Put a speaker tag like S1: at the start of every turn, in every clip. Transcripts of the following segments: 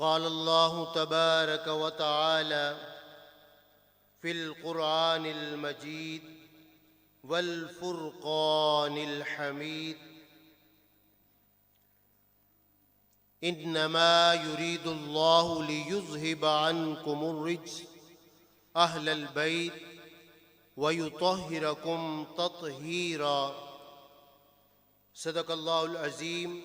S1: क़ाल अल्लाहु तबारक व तआला फ़िल क़ुरआनिल मजीद वल फ़ुरक़ानिल हमीद इन्नमा युरीदुल्लाहु लियुज़हिब अन्कुमुर रिज्स अहलल बैत व युतहिरकुम तत्हीरा। सदक़ल्लाहुल अज़ीम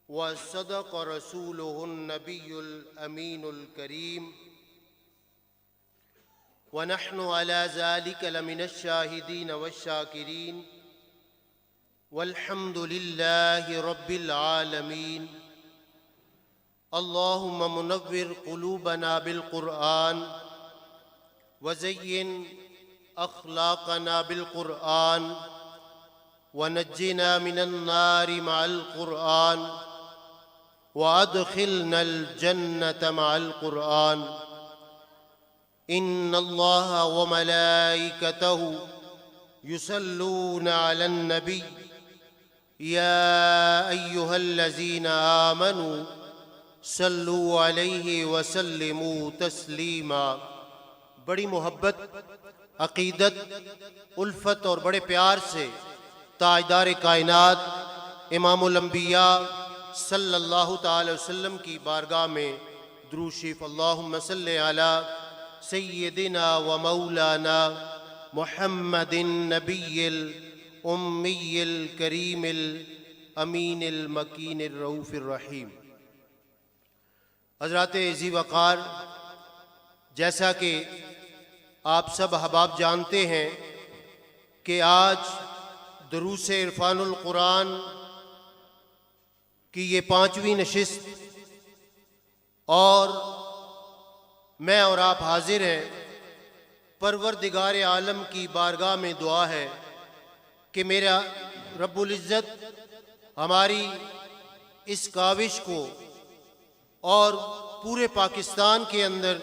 S1: व सदक़ रसूलुहुन नबियुल अमीनुल करीम व नहनु अला ज़ालिका लमिनश शाहिदीन वश्शाकिरीन वल्हम्दुलिल्लाहि रब्बिल आलमीन। अल्लाहुम्मा मुनव्विर क़ुलूबना बिल क़ुरआन व ज़य्यिन अख़लाक़ना बिल क़ुरआन व नज्जिना मिनन नारि मअल क़ुरआन व अदख़िलनल जन्नत मअल क़ुरआन। इन्नल्लाह व मलाइकतहु युसल्लूना अलन नबी या अय्युहल्लज़ीना आमनू सल्लू अलैहि व सल्लिमू तस्लीमा। बड़ी मोहब्बत, अक़ीदत, उल्फत और बड़े प्यार से ताजदार कायनात इमामुल अंबिया सल्लल्लाहु ताला वसल्लम की बारगाह में दुरूद शरीफ अल्लाहुम्मा सल्लि अला सय्यिदिना व मौलाना मुहम्मदिन नबिय्यिल उम्मिय्यिल करीमिल अमीनिल मकीनिर रऊफ़िर रहीम। हज़रात अज़ीज़ वक़ार, जैसा कि आप सब अहबाब जानते हैं कि आज दुरूस इरफ़ानुल क़ुरान की ये 5वीं नशिस्त और मैं और आप हाजिर हैं। परवरदिगार आलम की बारगाह में दुआ है कि मेरा रब्बुल इज़्ज़त हमारी इस काविश को और पूरे पाकिस्तान के अंदर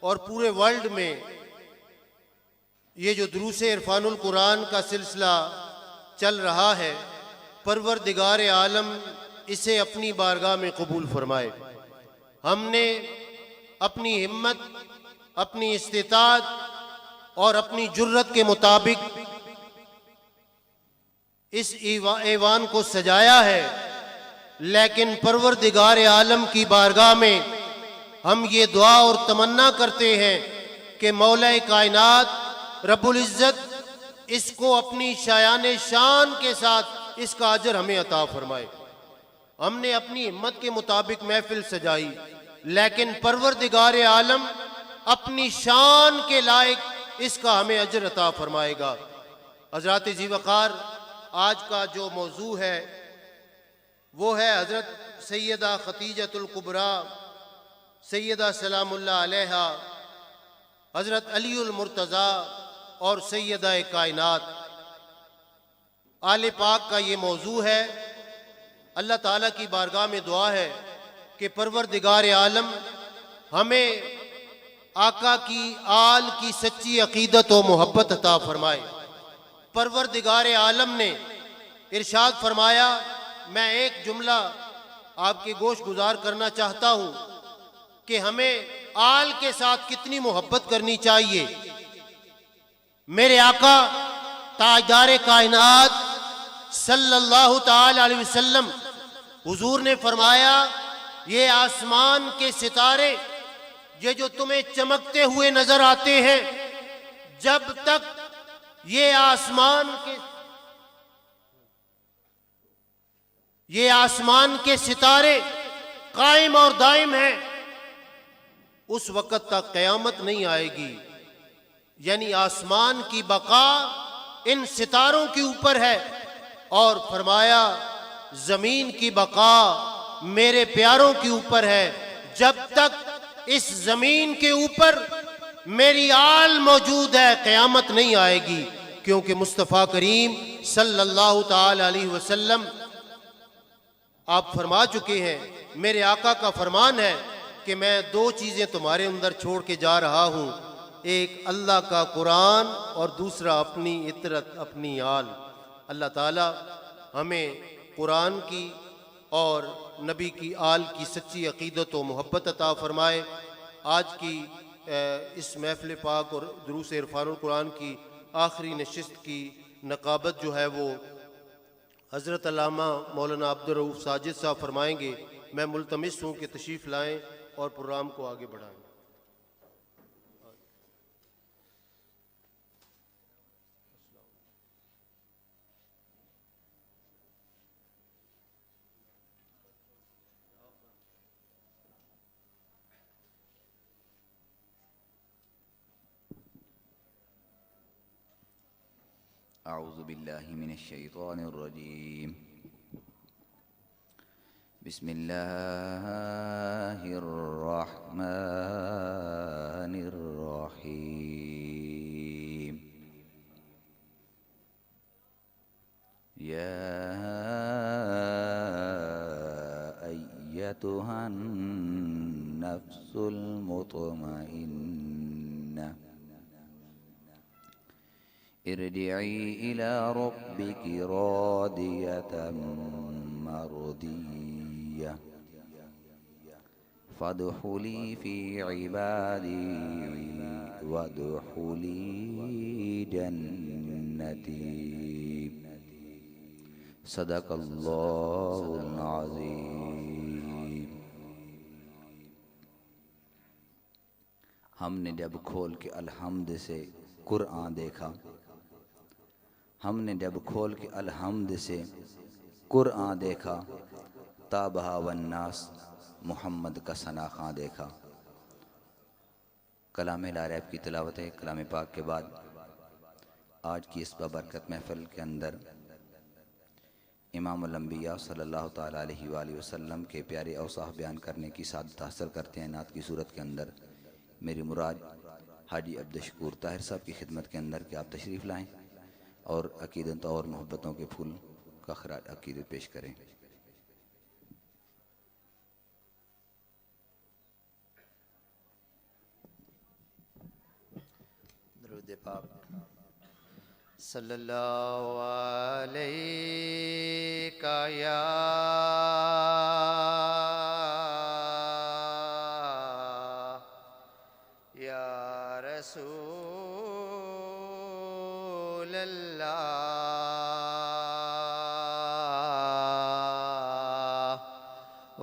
S1: और पूरे वर्ल्ड में ये जो दुरूस इरफ़ानुल क़ुरान का सिलसिला चल रहा है, परवरदिगार आलम इसे अपनी बारगाह में कबूल फरमाए। हमने अपनी हिम्मत, अपनी इस्तिताअत और अपनी जुर्रत के मुताबिक इस ऐवान को सजाया है, लेकिन परवरदिगार आलम की बारगाह में हम ये दुआ और तमन्ना करते हैं कि मौला कायनात रब्बुल इज़्ज़त इसको अपनी शायान शान के साथ इसका अजर हमें अता फरमाए। हमने अपनी हिम्मत के मुताबिक महफिल सजाई, लेकिन परवरदिगार आलम अपनी शान के लायक इसका हमें अजर अता फरमाएगा। हज़रात अज़ीज़ वक़ार, आज का जो मौजू है वो है हज़रत सैयदा खतीजतुल कुबरा सैयदा सलामुल्लाह अलैहा, हज़रत अलीउल मुर्तज़ा और सैयदा कायनात आले पाक का ये मौजू है। अल्लाह ताला की बारगाह में दुआ है कि परवरदिगार आलम हमें आका की आल की सच्ची अक़ीदत व मोहब्बत अता फरमाए। परवरदिगार आलम ने इरशाद फरमाया, मैं एक जुमला आपके गोश गुजार करना चाहता हूँ कि हमें आल के साथ कितनी मोहब्बत करनी चाहिए। मेरे आका ताजदार कायनात सल्लल्लाहु ताला अलैहि वसल्लम हुजूर ने फरमाया, ये आसमान के सितारे ये जो तुम्हें चमकते हुए नजर आते हैं, जब तक ये आसमान के सितारे कायम और दायम हैं, उस वक़्त तक क़यामत नहीं आएगी। यानी आसमान की बका इन सितारों के ऊपर है। और फरमाया, जमीन की बका मेरे प्यारों के ऊपर है। जब तक इस जमीन के ऊपर मेरी आल मौजूद है, क़यामत नहीं आएगी। क्योंकि मुस्तफ़ा करीम सल्लल्लाहु ताला अलैहि वसल्लम आप फरमा चुके हैं, मेरे आका का फरमान है कि मैं 2 चीज़ें तुम्हारे अंदर छोड़ के जा रहा हूँ, एक अल्लाह का कुरान और दूसरा अपनी इतरत, अपनी आल। अल्लाह ताला हमें कुरान की और नबी की आल की सच्ची अक़ीदत व मोहब्बत अता फ़रमाए। आज की इस महफ़िल पाक और दुरूस इरफ़ानुल कुरान की आखिरी नशिस्त की नक़ाबत जो है वो हज़रत अल्लामा मौलाना अब्दुल रऊफ़ साजिद साहब फरमाएंगे। मैं मुल्तमिस हूँ कि तशरीफ़ लाएँ और प्रोग्राम को आगे बढ़ाएँ।
S2: अऊज़ु बिल्लाहि मिनश्शैतानिर्रजीम। बिस्मिल्लाहिर्रहमानिर्रहीम। या अय्यतुहन नफ्सुल मुतमइन्ना इरजिई इला रब्बिकी रादियतम मर्दिय्या फदखुली फी इबादी वदखुली जन्नती। सदक़ल्लाहुल अज़ीम। हमने जब खोल के अल्हम्द से कुरान देखा, हमने जब खोल के अल्हम्द से कुरान देखा, ताबहा वन्नास मोहम्मद का सना खां देखा। कलाम ला रैब की तिलावत है। कलाम पाक के बाद आज की इस बाबरकत महफ़िल के अंदर इमामुल अंबिया सल्लल्लाहु ताला अलैहि वसल्लम के प्यारे औसाफ बयान करने की सादत हासिल करते हैं। नात की सूरत के अंदर मेरी मुराद हाजी अब्दुल ताहिर साहब की खिदमत के अंदर कि आप तशरीफ़ लाएँ और अक़ीदत और मोहब्बतों के फूल का खराज अक़ीदत पेश करें।
S3: दरूद पाक सल्लल्लाहु अलैका या रसूल अल्लाह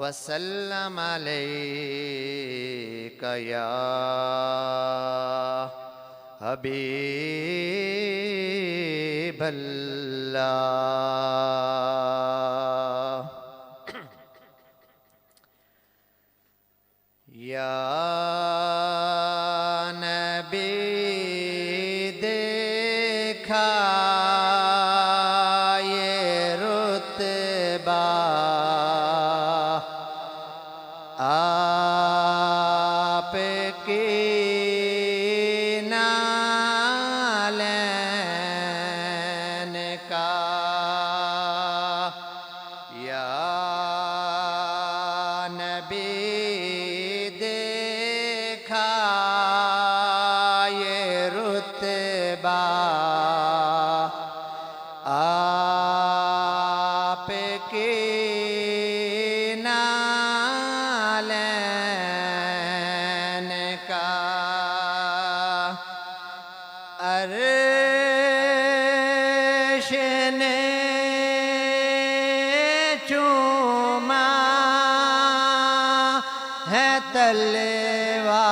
S3: वसल्लम अलैका या हबीबल्लाह। या नबी देखा ये रुतबा आपकी नालैन का। या नबी देखा ये रुतबा आपकी नालैन का। अर्श ने चूमा है तलवा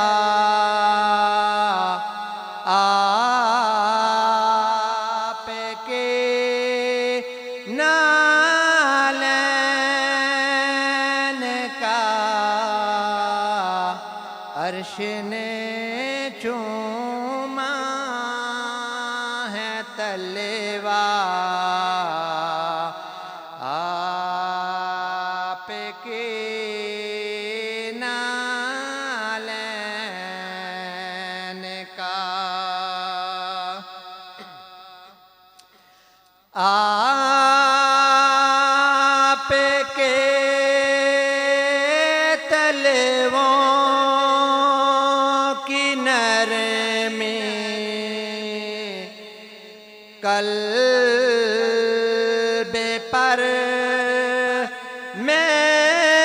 S3: आपके नालैन का। अर्श ने चूमा है तलवा आपके नालैन का। आपके तलवों की नरमी कल्ब पर मैं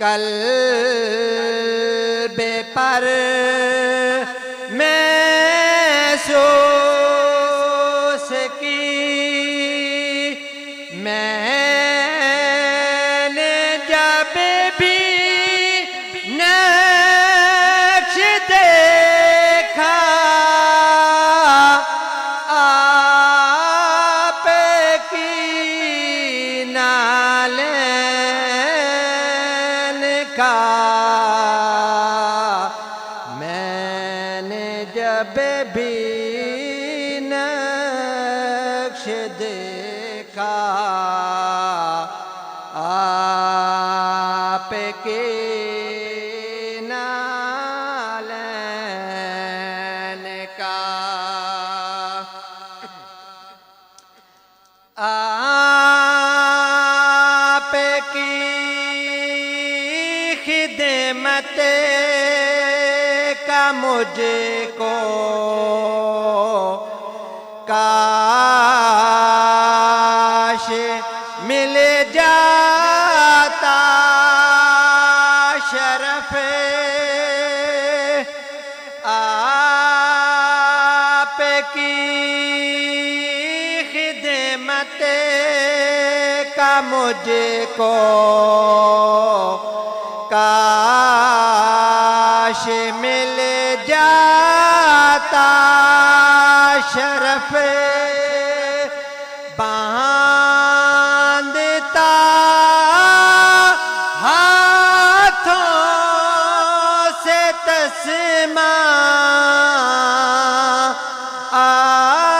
S3: कल्बे पर महसूस की मैंने जब भी नक्श देखा आपकी नालेन का मैंने जब भी नक्श देखा आपके नालेन का आपकी खिदमत का मुझको काश मिल जाता शरफ आपकी खिदमत का मुझको काश मिल जाता शरफ बांधता हाथों से तस्मा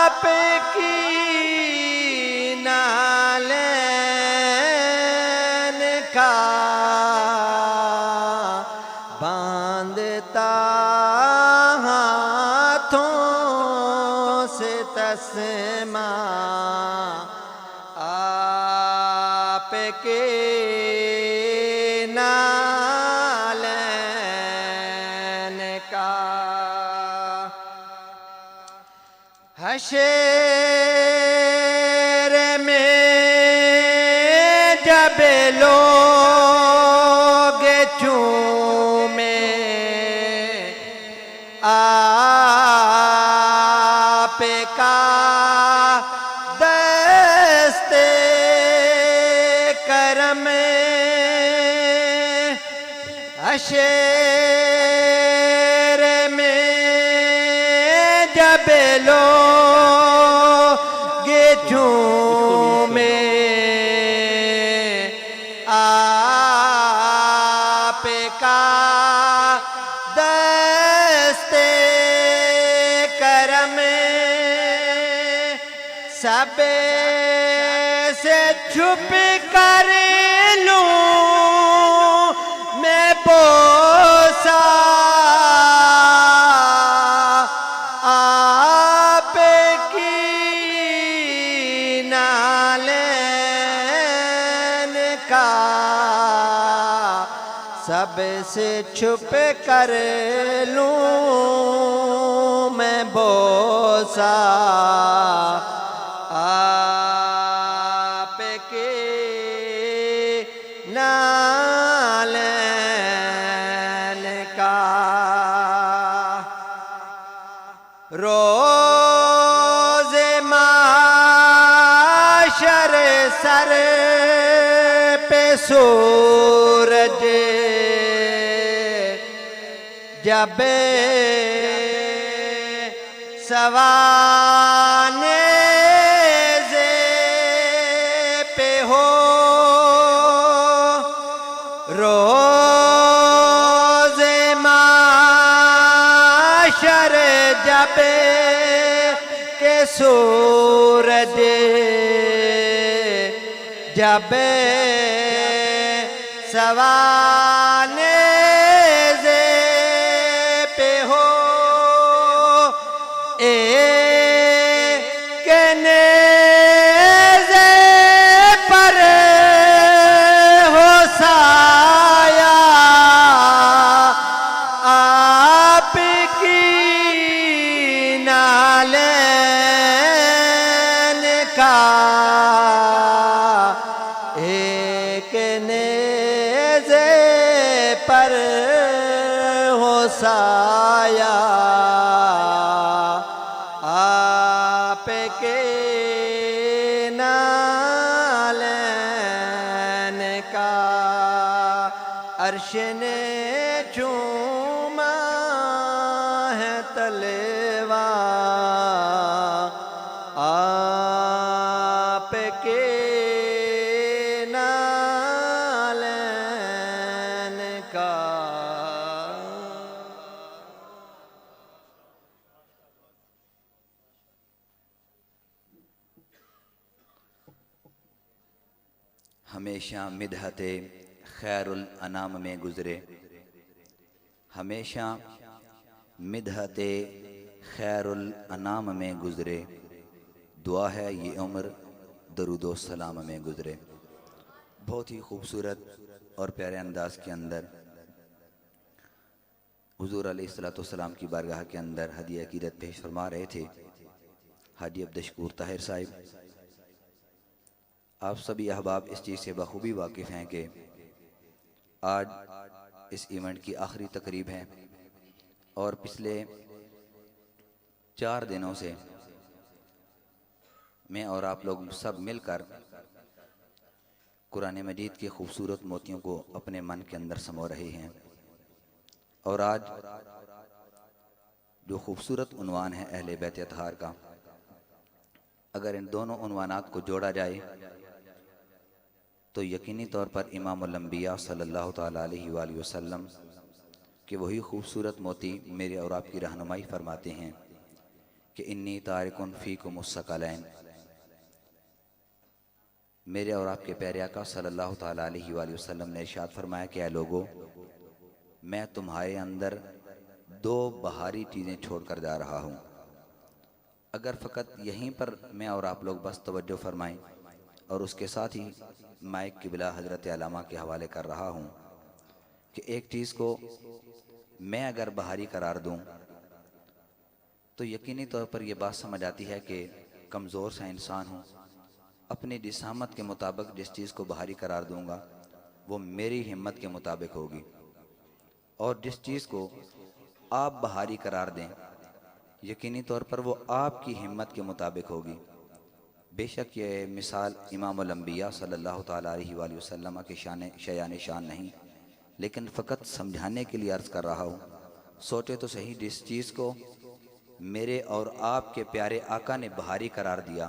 S3: आपकी नालेन का बांधता हाथों से तस्मा आपके नालेन का हशर में जब लोग चूमे आपका दस्ते करम हशर में जब लोग झूमे आपका दस्ते करम सब से छुप कर लूं मैं बोसा आपकी नालेन का सब से छुप कर लूं मैं बोसा आपके नालेन का रोज़े माशर सर पे सूरज जब सवाने पे हो रोज़े माशर जब के सूरज जब सवाने पे हो एक नेज़े पर हो साया आपकी नालेन का एक नेज़े पर हो साया आपके नालन का अर्श ने चूमा है तलवा आपके नालन का।
S2: हमेशा मिदहते खैरुल अनाम में गुज़रे, हमेशा मिदहते खैरुल अनाम में गुज़रे, दुआ है ये उम्र दरूदो सलाम में गुज़रे। बहुत ही खूबसूरत और प्यारे अंदाज के अंदर हुज़ूर अलैहिस्सलाम की बारगाह के अंदर हदिया अक़ीदत पेश फरमा रहे थे हाजी अब्दुशकूर ताहिर साहिब। आप सभी अहबाब इस चीज़ से बखूबी वाकिफ़ हैं कि आज इस इवेंट की आखिरी तकरीब है और पिछले 4 दिनों से मैं और आप लोग सब मिलकर कुरान मजीद के खूबसूरत मोतियों को अपने मन के अंदर समो रहे हैं। और आज जो खूबसूरत उन्वान है अहले बैत अतहार का, अगर इन दोनों उन्वानात को जोड़ा जाए तो यकीनी तौर पर इमामुल अंबिया सल्लल्लाहु ताला अलैहि वसल्लम के वही खूबसूरत मोती मेरे और आपकी रहनुमाई फरमाते हैं कि इन्नी तारिकुन फ़ीकुम उस्सक़लैन। मेरे और आपके प्यारे आका सल्लल्लाहु ताला अलैहि वसल्लम ने इरशाद फरमाया कि ऐ लोगो, मैं तुम्हारे अंदर 2 बहारी चीज़ें छोड़ कर जा रहा हूँ। अगर फ़कत यहीं पर मैं और आप लोग बस तवज्जो फरमाएं और उसके साथ ही माइक क़िबला हज़रत अल्लामा के हवाले कर रहा हूँ कि एक चीज़ को मैं अगर बहारी करार दूँ तो यकीनी तौर पर यह बात समझ आती है कि कमज़ोर सा इंसान हूँ, अपनी जिसामत के मुताबिक जिस चीज़ को बहारी करार दूँगा वो मेरी हिम्मत के मुताबिक होगी, और जिस चीज़ को आप बहारी करार दें यकीनी तौर पर वो आपकी हिम्मत के मुताबिक होगी। बेशक ये मिसाल इमामुल अंबिया सल्लल्लाहु ताला अलैहि वसल्लम के शयान शान नहीं, लेकिन फ़कत समझाने के लिए अर्ज़ कर रहा हूँ। सोचे तो सही, जिस चीज़ को मेरे और आपके प्यारे आका ने बहारी करार दिया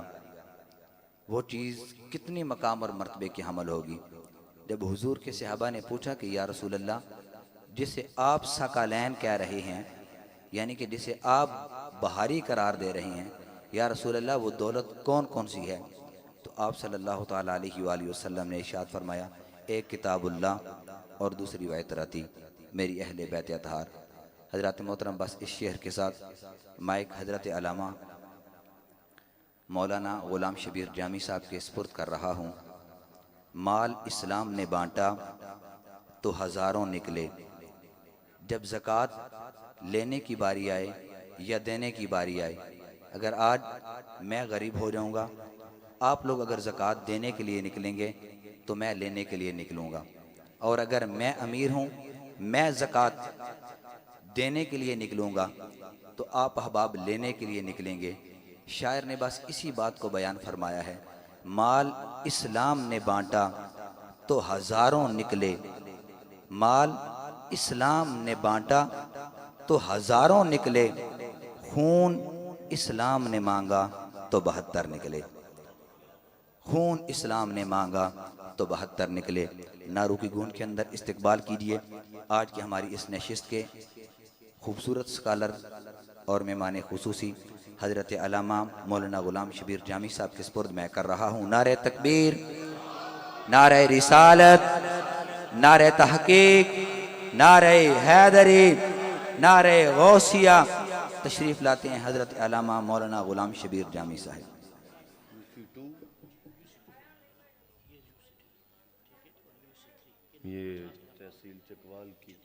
S2: वो चीज़ कितनी मकाम और मर्तबे की हमल होगी। जब हुजूर के सहाबा ने पूछा कि या रसूल अल्लाह, जिसे आप सकलैन कह रहे हैं, यानी कि जिसे आप बहारी करार दे रहे हैं, या रसूल अल्लाह वो दौलत कौन कौन सी है? तो आप सल्लल्लाहु ताला अलैहि वसल्लम ने इरशाद फरमाया, एक किताबुल्लाह और दूसरी वैतरती मेरी अहले बैत अतहार। हज़रत मोहतरम बस इस शेर के साथ माइक हज़रत अल्लामा मौलाना ग़ुलाम शबीर जामी साहब के सुपुर्द कर रहा हूँ। माल इस्लाम ने बांटा तो हज़ारों निकले, जब ज़कात लेने की बारी आए या देने की बारी आए। अगर आज मैं गरीब हो जाऊंगा, आप लोग अगर ज़कात देने के लिए निकलेंगे तो मैं लेने के लिए निकलूँगा, और अगर मैं अमीर हूँ, मैं ज़कात देने के लिए निकलूँगा तो आप अहबाब लेने के लिए निकलेंगे। शायर ने बस इसी बात को बयान फरमाया है, माल इस्लाम ने बांटा तो हज़ारों निकले, माल इस्लाम ने बांटा तो हज़ारों निकले, खून इस्लाम ने मांगा तो 72 निकले, खून इस्लाम ने मांगा तो 72 निकले। नारों की गूंज के अंदर इस्तकबाल कीजिए आज की हमारी इस नशिस्त के खूबसूरत स्कॉलर और मेहमान खुसूसी हज़रत अल्लामा मौलाना ग़ुलाम शबीर जामी साहब के सुपुर्द मैं कर रहा हूँ। नारे तकबीर, नारे रिसालत, नारे तहकीक, नारे हैदरी, नारे गौसिया। तशरीफ़ लाते हैं हज़रत अल्लामा मौलाना ग़ुलाम शबीर जामी साहब।
S4: ये तहसील चकवाल की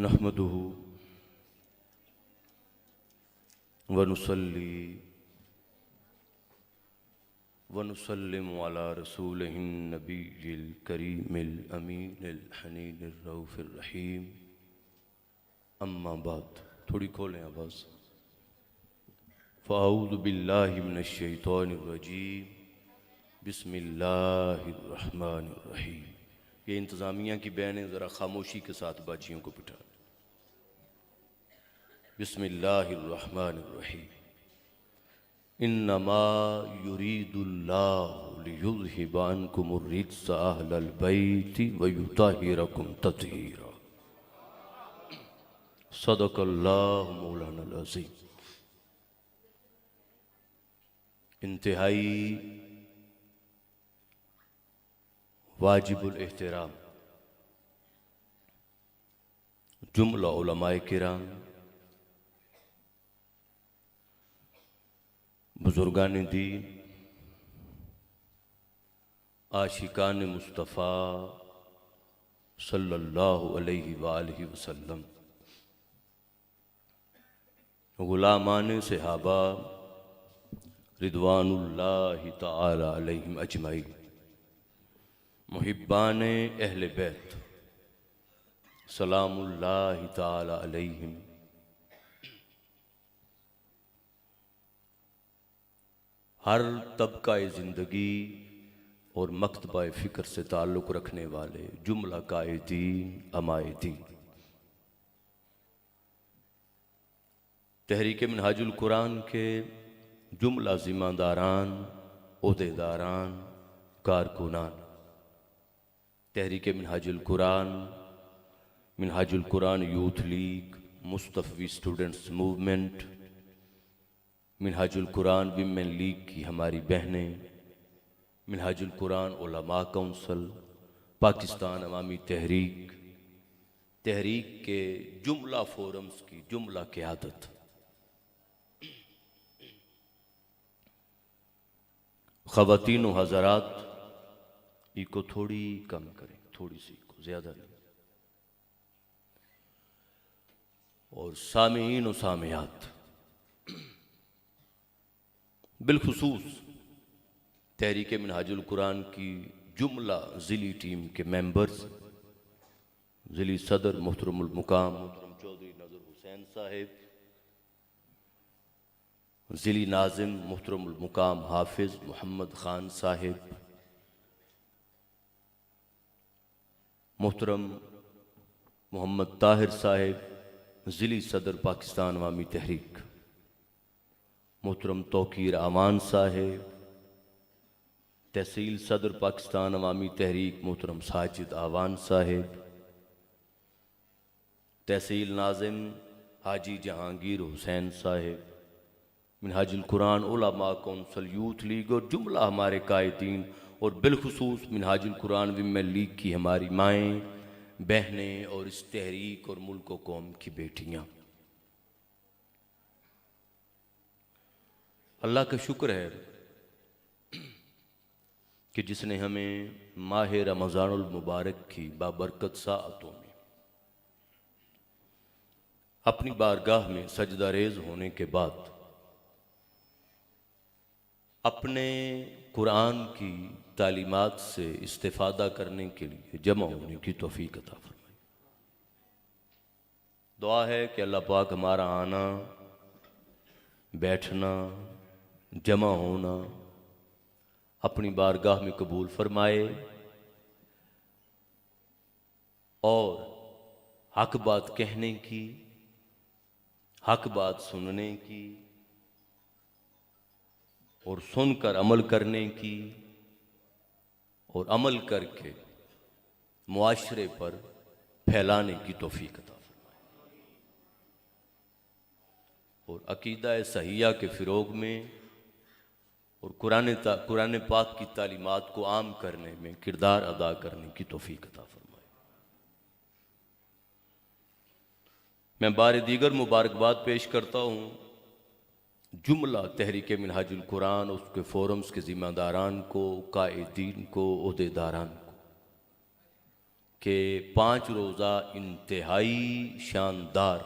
S4: नहमदुहु व नुसल्ली व नुसल्लिमु अला रसूलिहिन नबिय्यिल करीमिल अमीनिल हनीनिर रऊफिर रहीम। अम्मा बाद, थोड़ी खोलें आवाज़। फ़अऊज़ु बिल्लाहि मिनश शैतानिर रजीम, बिस्मिल्लाहिर रहमानिर रहीम। ये इंतज़ामिया की बहनें ज़रा खामोशी के साथ बाचियों को बिठा। बिस्मिल्लाहिर रहमानिर रहीम। इन्नमा युरीदुल्लाहु लियुज़हिबा अन्कुमुर रिज्स अहलल बैति व युतहिरकुम तत्हीरा। सदक़ल्लाहु मौलानाल अज़ीम। इंतहाई वाजिबुल एहतराम जुमला उलमाए किराम, बुजुर्गान दीन, आशिकान मुस्तफ़ा सल्लल्लाहु अलैहि वालैहि वसल्लम, गुलामान सहाबा रिदवानुल्लाहि ताला अलैहिम अजमाइन, मुहिब्बान अहले बैत सलामुल्लाहि ताला अलैहिम, हर तबका ज़िंदगी और मकतबा फ़िक्र से ताल्लुक़ रखने वाले जुमला कायदीन अमायदीन, तहरीक मिनहाजुल कुरान के जुमला ज़िम्मेदारान, ओहदेदारान, कारकुनान, तहरीक Minhajul Quran youth league, Mustafavi students movement, Minhajul Quran women league की हमारी बहनें, मिनहाजुल कुरान उलमा काउंसिल, पाकिस्तान अवामी तहरीक, तहरीक के जुमला फोरम्स की जुमला क़यादत, ख़वातीन व हज़रात, इको थोड़ी कम करें, थोड़ी सी को, ज़्यादा नहीं, और सामीन व सामियात, बिलखुसूस तहरीक मिनहाजुल कुरान की जुमला ज़िली टीम के मेंबर्स, ज़िली सदर मुहतरमुल मुकाम मुहतरम चौधरी नज़र हुसैन साहिब, ज़िली नाज़िम मुहतरमुल मुकाम हाफिज़ मोहम्मद ख़ान साहिब, मुहतरम मोहम्मद ताहिर साहिब, ज़िली सदर पाकिस्तान अवामी तहरीक, मोहतरम तौकीर आमान साहिब, तहसील सदर पाकिस्तान अवामी तहरीक मोहतरम साजिद आवान साहिब, तहसील नाज़िम हाजी जहांगीर हुसैन साहिब, मिनहाजुल कुरान उलमा कौंसल यूथ लीग और जुमला हमारे कायदीन, और बिलखुसूस मिनहाजुल कुरान विमेन लीग की हमारी माएँ बहनें और इस तहरीक और मुल्क व कौम की बेटियाँ, अल्लाह का शुक्र है कि जिसने हमें माह रमज़ानुल मुबारक की बाबरकत साअतों में अपनी बारगाह में सजदा रेज़ होने के बाद अपने कुरान की तालीमात से इस्तिफ़ादा करने के लिए जमा होने की तौफ़ीक़ अता फरमाई। दुआ है कि अल्लाह पाक हमारा आना, बैठना, जमा होना अपनी बारगाह में कबूल फरमाए और हक बात कहने की, हक बात सुनने की और सुनकर अमल करने की और अमल करके मुआशरे पर फैलाने की तौफ़ीक़ अता फरमाए और अक़ीदा सहिया के फ़िरोग में और कुरान पाक की तालीमात को आम करने में किरदार अदा करने की तौफ़ीक़ अता फरमाए। मैं बार दीगर मुबारकबाद पेश करता हूँ जुमला तहरीक मिनहाजुल कुरान, उसके फोरम्स के ज़िम्मेदारान को, कायदीन को, ओहदेदारान को, कि 5 रोज़ा इंतहाई शानदार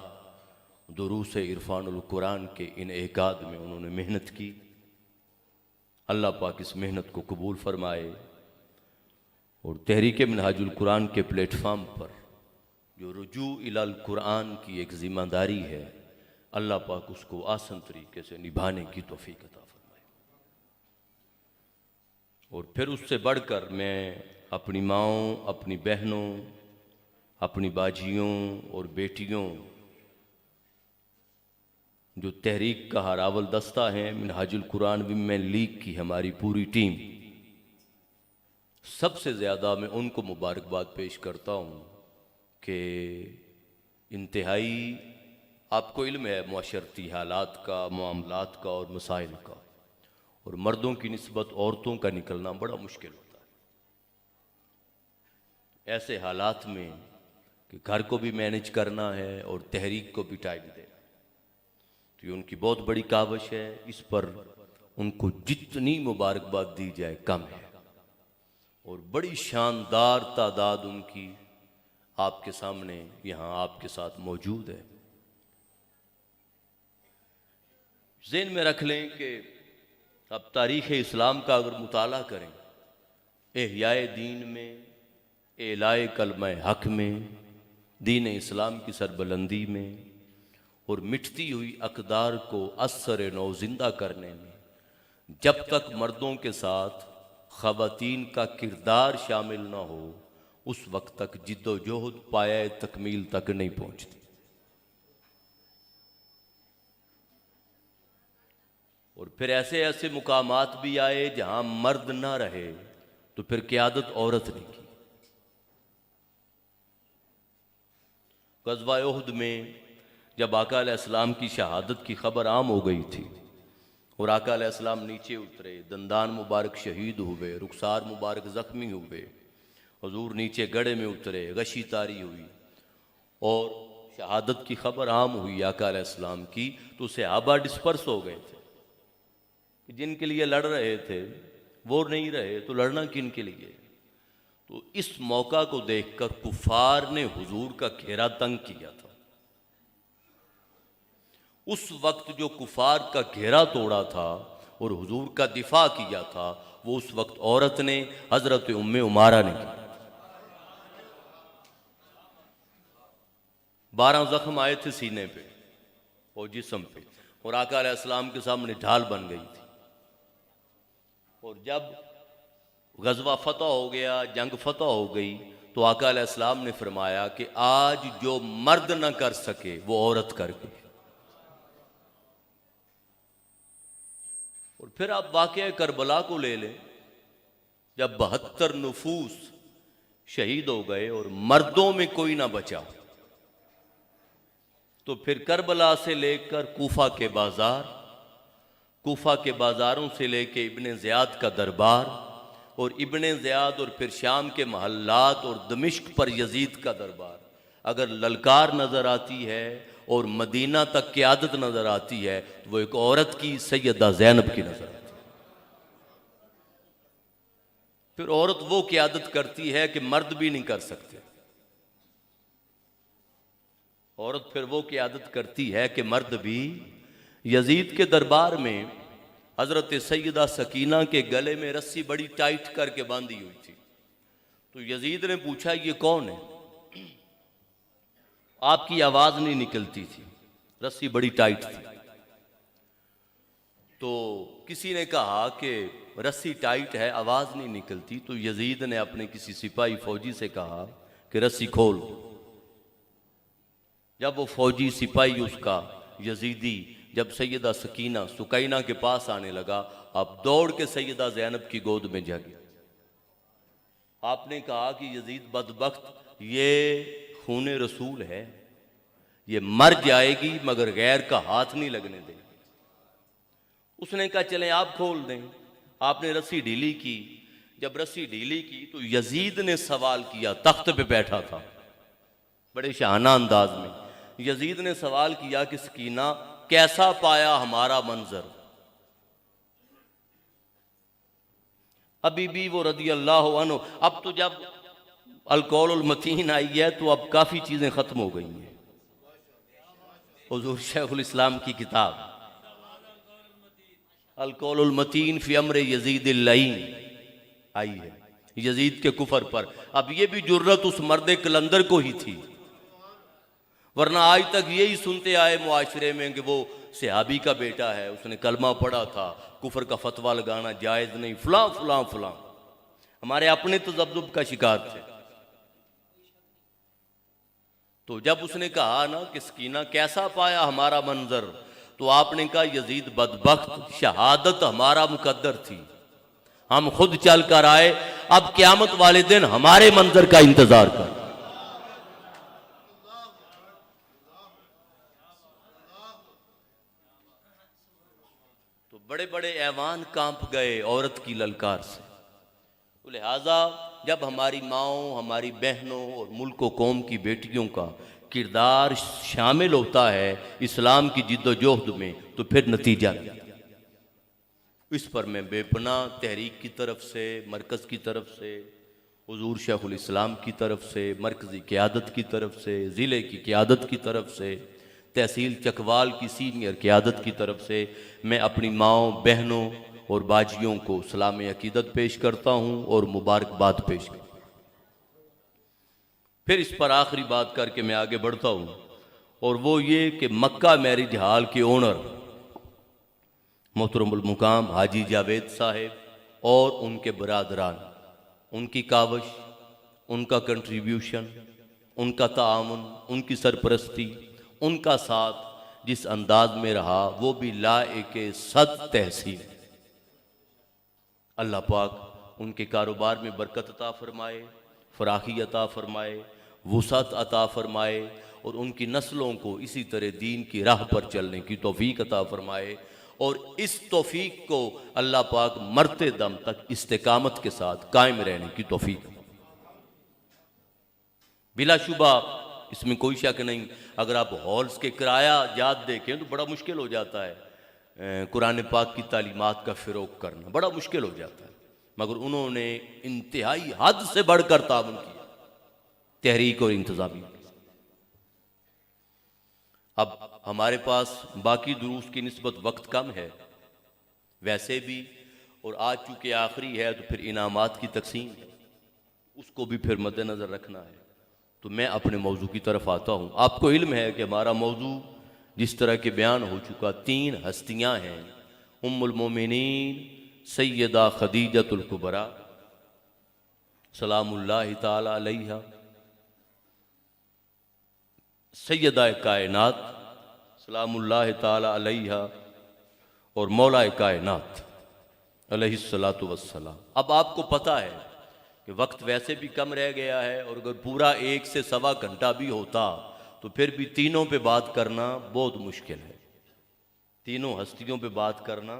S4: दुरूस इरफानुल कुरान के इनेकाद में उन्होंने मेहनत की। अल्लाह पाक इस मेहनत को कबूल फरमाए और तहरीक मिनहाजुल कुरान के प्लेटफार्म पर जो रुजू इलाल कुरान की एक ज़िम्मेदारी है, अल्लाह पाक उसको आसान तरीके से निभाने की तौफीक अता फरमाए। और फिर उससे बढ़कर मैं अपनी माँओं, अपनी बहनों, अपनी बाजियों और बेटियों, जो तहरीक का हरावल दस्ता है, मिनहाजुल कुरान विमेन लीग की हमारी पूरी टीम, सबसे ज़्यादा मैं उनको मुबारकबाद पेश करता हूँ कि इंतहाई, आपको इल्म है मुआशरती हालात का, मामलात का और मसाइल का, और मर्दों की निस्बत औरतों का निकलना बड़ा मुश्किल होता है। ऐसे हालात में कि घर को भी मैनेज करना है और तहरीक को भी टाइम देना, तो ये उनकी बहुत बड़ी काविश है। इस पर उनको जितनी मुबारकबाद दी जाए कम है। और बड़ी शानदार तादाद उनकी आपके सामने यहाँ आपके साथ मौजूद है। ज़हन में रख लें कि अब तारीख़ इस्लाम का अगर मुताला करें, एहयाए दीन में, एलाए कलमा हक में, दीन इस्लाम की सरबलंदी में और मिटती हुई अक़दार को असर नौ जिंदा करने में, जब तक मर्दों के साथ ख़वातीन का किरदार शामिल ना हो, उस वक्त तक जिद्दोजहद पाया तकमील तक नहीं पहुँचती। और फिर ऐसे ऐसे मुकामात भी आए जहाँ मर्द ना रहे, तो फिर क़यादत औरत ने की। ग़ज़वा उहद में जब आका अलैहिस्सलाम की शहादत की खबर आम हो गई थी और आका अलैहिस्सलाम नीचे उतरे, दंदान मुबारक शहीद हुए, रुखसार मुबारक ज़ख्मी हुए, हुजूर नीचे गड़े में उतरे, गशी तारी हुई और शहादत की खबर आम हुई आका अलैहिस्सलाम की, तो सहाबा डिस्पर्स हो गए थे। जिनके लिए लड़ रहे थे वो नहीं रहे, तो लड़ना किन के लिए? तो इस मौका को देखकर कुफार ने हुजूर का घेरा तंग किया था। उस वक्त जो कुफार का घेरा तोड़ा था और हुजूर का दिफा किया था, वो उस वक्त औरत ने, हजरत उम्मे उमारा ने किया। 12 जख्म आए थे सीने पे और जिस्म पे, और आका अलैहिस्सलाम के सामने ढाल बन गई थी। और जब गज़वा फतह हो गया, जंग फतह हो गई, तो आका अलैहिस्सलाम ने फरमाया कि आज जो मर्द न कर सके वो औरत कर गई। और फिर आप वाक़या करबला को ले लें, जब 72 नफूस शहीद हो गए और मर्दों में कोई ना बचा, तो फिर करबला से लेकर कूफा के बाजार, कूफा के बाजारों से लेकर इब्ने ज़ियाद का दरबार, और इब्ने ज़ियाद और फिर शाम के महल्लात और दमिश्क पर यजीद का दरबार, अगर ललकार नज़र आती है और मदीना तक क़यादत नज़र आती है, तो वो एक औरत की, सैयदा ज़ैनब की नज़र आती है। फिर औरत वो क़यादत करती है कि मर्द भी नहीं कर सकते। औरत फिर वो क़यादत करती है कि मर्द भी, यजीद के दरबार में हज़रत सैयदा सकीना के गले में रस्सी बड़ी टाइट करके बांधी हुई थी। तो यजीद ने पूछा ये कौन है? आपकी आवाज़ नहीं निकलती थी, रस्सी बड़ी टाइट थी। तो किसी ने कहा कि रस्सी टाइट है, आवाज़ नहीं निकलती। तो यजीद ने अपने किसी सिपाही फौजी से कहा कि रस्सी खोल। जब वो फौजी सिपाही उसका यजीदी जब सैयदा सकीना सुकैना के पास आने लगा, आप दौड़ के सैयदा ज़ैनब की गोद में जा गया। आपने कहा कि यजीद बदबख्त, ये खून रसूल है, ये मर जाएगी मगर गैर का हाथ नहीं लगने देगी। उसने कहा चलें आप खोल दें। आपने रस्सी ढीली की। जब रस्सी ढीली की तो यजीद ने सवाल किया, तख्त पे बैठा था बड़े शाहाना अंदाज में। यजीद ने सवाल किया कि सकीना कैसा पाया हमारा मंजर? अभी भी वो रदी अल्लाह अन्हु, अब तो जब अलकौलुल मतीन आई है तो अब काफ़ी चीज़ें ख़त्म हो गई हैं। हुज़ूर शेखुल इस्लाम की किताब अलकौलुल मतीन फ़ी अम्र यज़ीद अल-लईन आई है, यजीद के कुफर पर। अब ये भी जुर्रत उस मर्द कलंदर को ही थी, वरना आज तक यही सुनते आए मुआशरे में कि वो सहाबी का बेटा है, उसने कलमा पढ़ा था, कुफर का फतवा लगाना जायज़ नहीं, फलां फलां फलां। हमारे अपने तज़ब्ज़ुब का शिकार थे। तो जब उसने कहा ना कि सकीना कैसा पाया हमारा मंजर, तो आपने कहा यजीद बदबख्त, शहादत हमारा मुकद्दर थी, हम खुद चल कर आए, अब क़यामत वाले दिन हमारे मंजर का इंतजार कर। तो बड़े बड़े ऐवान कांप गए औरत की ललकार से। तो लिहाजा जब हमारी माओं, हमारी बहनों और मुल्क व कौम की बेटियों का किरदार शामिल होता है इस्लाम की जिद्दोजहद में, तो फिर नतीजा इस पर मैं बेपनाह तहरीक की तरफ से, मरकज़ की तरफ से, हुज़ूर शेखुल इस्लाम की तरफ से, मरकज़ी क़यादत की तरफ से, ज़िले की क़यादत की तरफ से, तहसील चकवाल की सीनियर क़यादत की तरफ से मैं अपनी माओं, बहनों और बाजियों को सलाम अकीदत पेश करता हूँ और मुबारकबाद पेश करता हूँ। फिर इस पर आखिरी बात करके मैं आगे बढ़ता हूँ, और वो ये कि मक्का मैरिज हॉल के ओनर मोहतरमुल मुकाम हाजी जावेद साहब और उनके बरादरान, उनकी कावश, उनका कंट्रीब्यूशन, उनका ताआमुन, उनकी सरपरस्ती, उनका साथ जिस अंदाज में रहा, वो भी लाए सद तहसीन। अल्लाह पाक उनके कारोबार में बरकत अता फरमाए, फराखी अता फरमाए, वुसअत अता फरमाए, और उनकी नस्लों को इसी तरह दीन की राह पर चलने की तौफीक अता फरमाए, और इस तौफीक को अल्लाह पाक मरते दम तक इस्तिकामत के साथ कायम रहने की तौफीक। बिलाशुबा इसमें कोई शक नहीं, अगर आप हॉल्स के किराया जात देखें तो बड़ा मुश्किल हो जाता है कुरान पाक की तालीमात का फ़िरोग करना, बड़ा मुश्किल हो जाता है, मगर उन्होंने इंतहाई हद से बढ़कर ताउन किया तहरीक और इंतज़ामी। अब हमारे पास बाकी दुरूस की निस्बत वक्त कम है वैसे भी, और आज चूँकि आखिरी है तो फिर इनामात की तकसीम है, उसको भी फिर मद्देनज़र रखना है। तो मैं अपने मौजू की तरफ आता हूँ। आपको इल्म है कि हमारा मौजू जिस तरह के बयान हो चुका, 3 हस्तियाँ हैं, उम्मुल मोमिनीन सैयदा खदीजतुल कुबरा सलामुल्लाहि ताला अलैहा, सैयदा कायनात सलामुल्लाहि ताला अलैहा, और मौला कायनात अलैहिस्सलातु वस्सलाम। अब आपको पता है कि वक्त वैसे भी कम रह गया है, और अगर पूरा 1 से सवा घंटा भी होता तो फिर भी तीनों पे बात करना बहुत मुश्किल है, तीनों हस्तियों पे बात करना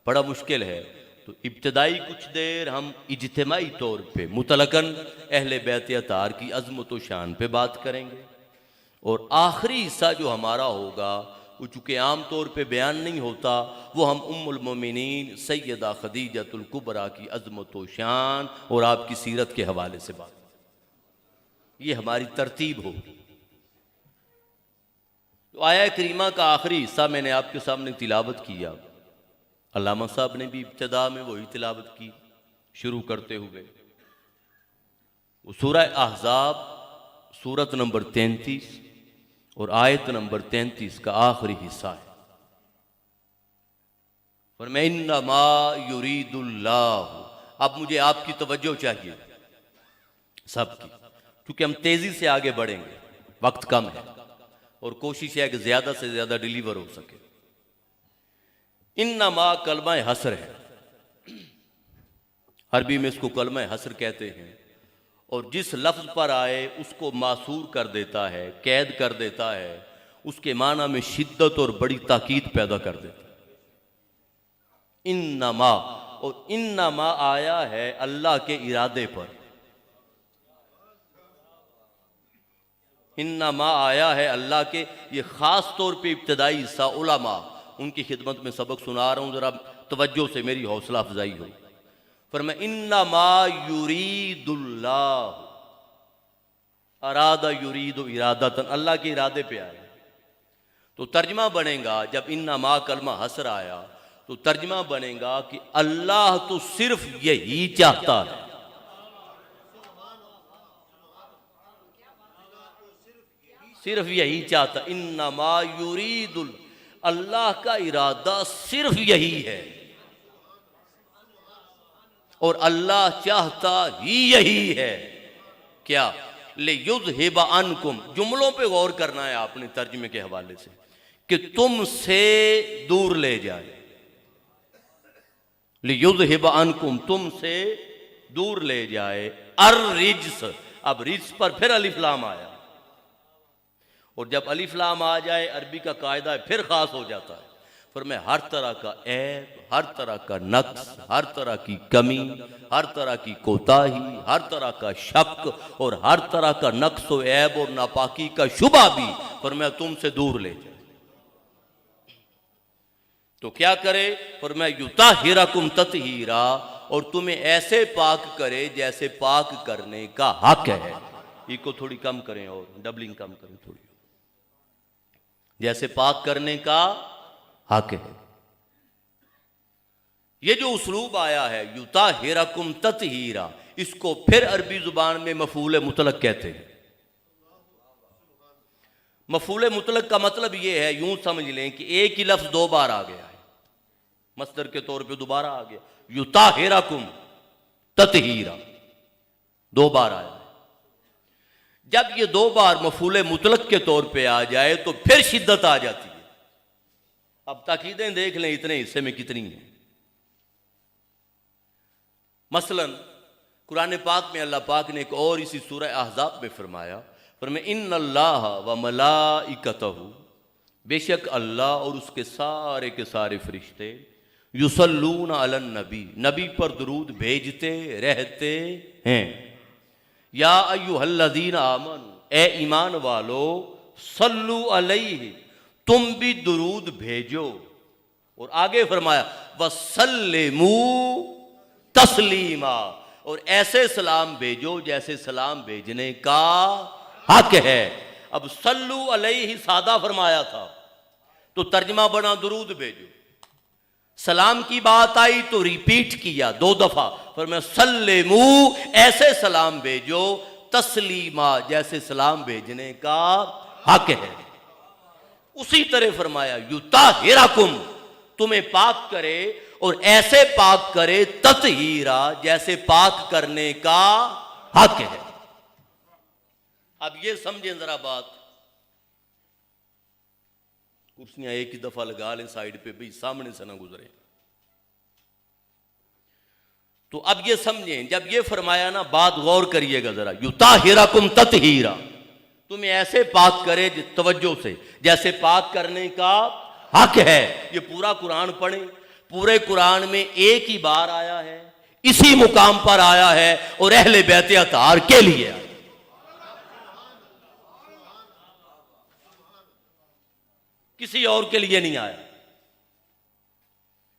S4: बड़ा मुश्किल है। तो इब्तदाई कुछ देर हम इज्तिमाई तौर पे मुतलकन अहले बैत अतार की अज़मत व शान पे बात करेंगे, और आखिरी हिस्सा जो हमारा होगा वो चूँकि आम तौर पे बयान नहीं होता, वो हम उम्मुल मोमिनीन सैयदा खदीजतुल कुबरा की अज़मत व शान और आपकी सीरत के हवाले से बात, ये हमारी तरतीब होगी। तो आया करीमा का आखिरी हिस्सा मैंने आपके सामने तिलावत किया, अल्लामा साहब ने भी इब्तिदा में वही तिलावत की शुरू करते हुए। वो सूरह अहज़ाब सूरत नंबर 33 और आयत नंबर 33 का आखिरी हिस्सा है। फरमाया इन्नमा युरीदुल्लाह। अब मुझे आपकी तवज्जो चाहिए सबकी, क्योंकि हम तेजी से आगे बढ़ेंगे, वक्त कम है और कोशिश है कि ज्यादा से ज्यादा डिलीवर हो सके। इन्नमा कलमा हसर है, अरबी में इसको कलमा हसर कहते हैं, और जिस लफ्ज पर आए उसको मासूर कर देता है, कैद कर देता है, उसके माना में शिद्दत और बड़ी ताकीद पैदा कर देता है। इन्नमा, और इन्नमा आया है अल्लाह के इरादे पर, इन्नमा आया है अल्लाह के, ये खास तौर पे इब्तदाई हिस्सा उलमा उनकी खिदमत में सबक सुना रहा हूं, जरा तवज्जो से मेरी हौसला अफजाई हो। फरमाया इन्नमा युरीदुल्लाह, अरादा युरीद इरादतन, अल्लाह के इरादे पे आया। तो तर्जमा बनेगा, जब इन्ना मा कलमा हसर आया तो तर्जमा बनेगा कि अल्लाह तो सिर्फ यही चाहता है। सिर्फ यही चाहता, इन्ना मा युरीदुल, अल्लाह का इरादा सिर्फ यही है और अल्लाह चाहता ही यही है। क्या? ले युज़हिबा अन्कुम, जुमलों पे गौर करना है आपने तर्जुमे के हवाले से, कि तुमसे दूर ले जाए। ले युज़हिबा अन्कुम, तुमसे दूर ले जाए। अर रिज्स, अब रिज्स पर फिर अलिफ लाम आया, और जब अलिफ लाम आ जाए अरबी का कायदा है फिर खास हो जाता है। फिर मैं हर तरह का ऐब, हर तरह का नक्स, हर तरह की कमी, हर तरह की कोताही, हर तरह का शक और हर तरह का नक्स व ऐब और नापाकी का शुबा भी फिर मैं तुमसे दूर ले जाए। तो क्या करे? फिर मैं युताहिरकुम ततहीरा, और तुम्हें ऐसे पाक करे जैसे पाक करने का हक है। इसको थोड़ी कम करें और डबलिंग कम करें थोड़ी, जैसे पाक करने का हक है। ये जो उसलूब आया है युताहिरकुम ततहीरा, इसको फिर अरबी जुबान में मफूल मुतलक कहते हैं। मफूल मुतलक का मतलब ये है, यूं समझ लें कि एक ही लफ्ज दो बार आ गया है, मस्दर के तौर पे दोबारा आ गया। युताहिरकुम ततहीरा दो बार आया है। जब ये दो बार मफूल मुतलक के तौर पे आ जाए तो फिर शिद्दत आ जाती है। अब ताकीदें देख लें इतने हिस्से में कितनी हैं। मसलन कुरान पाक में अल्लाह पाक ने एक और इसी सूरह अहज़ाब में फरमाया, इन्नल्लाह व मलाइकतहू, बेशक अल्लाह और उसके सारे फरिश्ते, युसल्लूना अलन नबी, नबी पर दुरूद भेजते रहते हैं। या अय्युहल्लज़ीना आमनू, ए ईमान वालो, सल्लु अलैहि, तुम भी दुरूद भेजो। और आगे फरमाया वसल्लिमू तस्लीमा, और ऐसे सलाम भेजो जैसे सलाम भेजने का हक है। अब सल्लु अलैहि सादा फरमाया था तो तर्जमा बना दुरूद भेजो। सलाम की बात आई तो रिपीट किया दो दफा, पर मैं सल्लिमू, ऐसे सलाम भेजो, तस्लीमा, जैसे सलाम भेजने का हक है। उसी तरह फरमाया युताहिरकुम, तुम्हें पाक करे और ऐसे पाक करे, ततहीरा, जैसे पाक करने का हक है। अब ये समझें जरा बात, कुर्सियां एक ही दफा लगा लें साइड पे, भाई सामने से ना गुजरे। तो अब ये समझें, जब ये फरमाया ना, बात गौर करिएगा जरा, युताहिरकुम ततहीरा, तुम्हें ऐसे पाक करे तवज्जो से जैसे पाक करने का हक है। ये पूरा कुरान पढ़े, पूरे कुरान में एक ही बार आया है, इसी मुकाम पर आया है और अहले बैत अतार के लिए आया। किसी और के लिए नहीं आया।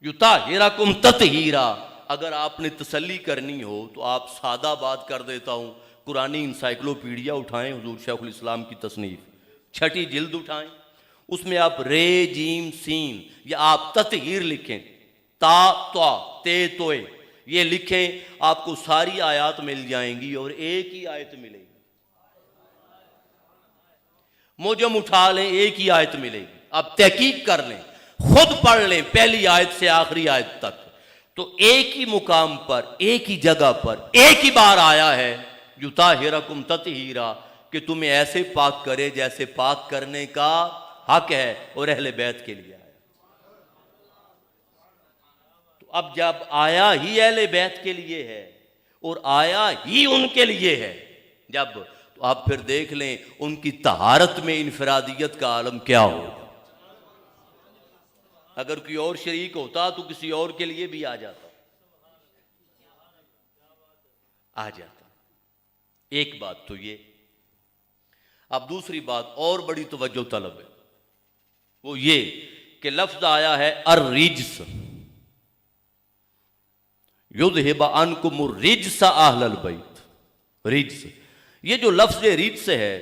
S4: युताहिरकुम ततहीरा, अगर आपने तसल्ली करनी हो तो आप सादा बात कर देता हूं, कुरानी इंसाइक्लोपीडिया उठाएं, हुजूर शेखुल इस्लाम की तसनीफ, 6ठी जिल्द उठाएं, उसमें आप रे जीम सीन या आप ततहीर लिखें, ता त्वा ते तोए, ये लिखें, आपको सारी आयत मिल जाएंगी और एक ही आयत मिलेगी। मोजम उठा लें, एक ही आयत मिलेगी। अब तहकीक कर लें, खुद पढ़ लें पहली आयत से आखिरी आयत तक, तो एक ही मुकाम पर, एक ही जगह पर, एक ही बार आया है युताहिरकुम ततहीरा, कि तुम्हें ऐसे पाक करे जैसे पाक करने का हक है और अहले बैत के लिए आया। तो अब जब आया ही अहले बैत के लिए है और आया ही उनके लिए है, जब, तो आप फिर देख लें उनकी तहारत में इनफरादियत का आलम क्या होगा। अगर कोई और शरीक होता तो किसी और के लिए भी आ जाता। एक बात तो ये। अब दूसरी बात और बड़ी तवज्जो तलब है, वो ये कि लफ्ज आया है अर्रिज्स, युज़हिबा अन्कुम रिज्स अहलल बैत। रिज्स ये जो लफ्ज रिज्स है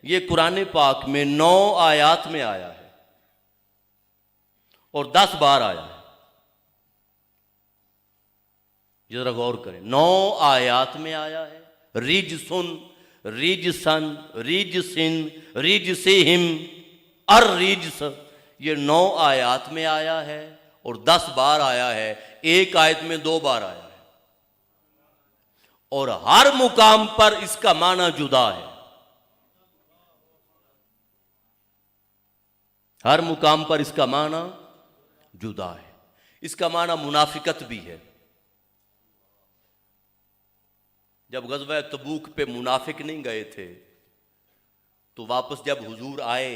S4: ये कुरान पाक में 9 आयात में आया है और 10 बार आया है। जरा गौर करें, 9 आयात में आया है। रिजसुन, रिजसन, रिजसिन, रिजसिहिम, अर रिजस, ये 9 आयात में आया है और 10 बार आया है। एक आयत में 2 बार आया है और हर मुकाम पर इसका माना जुदा है। हर मुकाम पर इसका माना जुदा है। इसका माना मुनाफिकत भी है। जब गज़वा तबूक पे मुनाफिक नहीं गए थे तो वापस जब हुजूर आए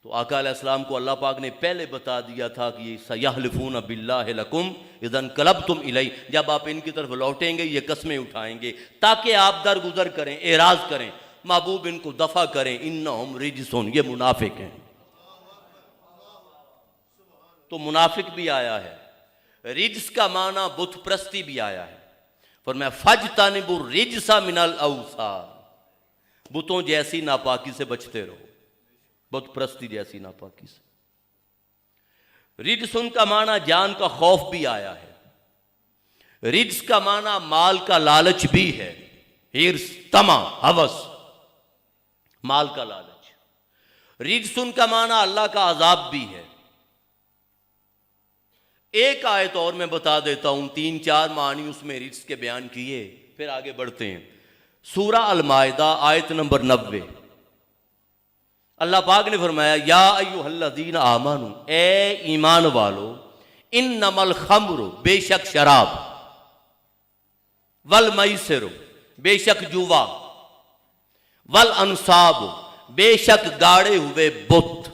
S4: तो आका अलैहिस्सलाम को अल्लाह पाक ने पहले बता दिया था कि सयहलिफून बिल्लाहि लकुम इज़न क़लबतुम इलैहि, जब आप इनकी तरफ लौटेंगे ये कस्में उठाएंगे ताकि आप दरगुजर करें, एराज करें, महबूब इनको दफा करें। इन्नहुम रिजसुन, ये मुनाफिक हैं। तो मुनाफिक भी आया है। रिज्स का माना बुत प्रस्ती भी आया है। फरमाया फजतनिबु रिज्सा मिनल औसार, बुतों जैसी नापाकी से बचते रहो, बुत प्रस्ती जैसी नापाकी से। रिज्सुन का माना जान का खौफ भी आया है। रिज्स का माना माल का लालच भी है। हिर्स, तमा, हवस, माल का लालच। रिज्सुन का माना अल्लाह का अजाब भी है। एक आयत और मैं बता देता हूं, 3-4 मानी उसमें रिज्स के बयान किए, फिर आगे बढ़ते हैं। सूरा अल-माइदा आयत नंबर 90, अल्लाह पाक ने फरमाया या अय्युहल्लज़ीना आमनू, ए ईमान वालो, इन्नमल खम्रु, बेशक शराब, वल मैसिरु, बेशक जुआ, वल अंसाब, बेशक गाड़े हुए बुत,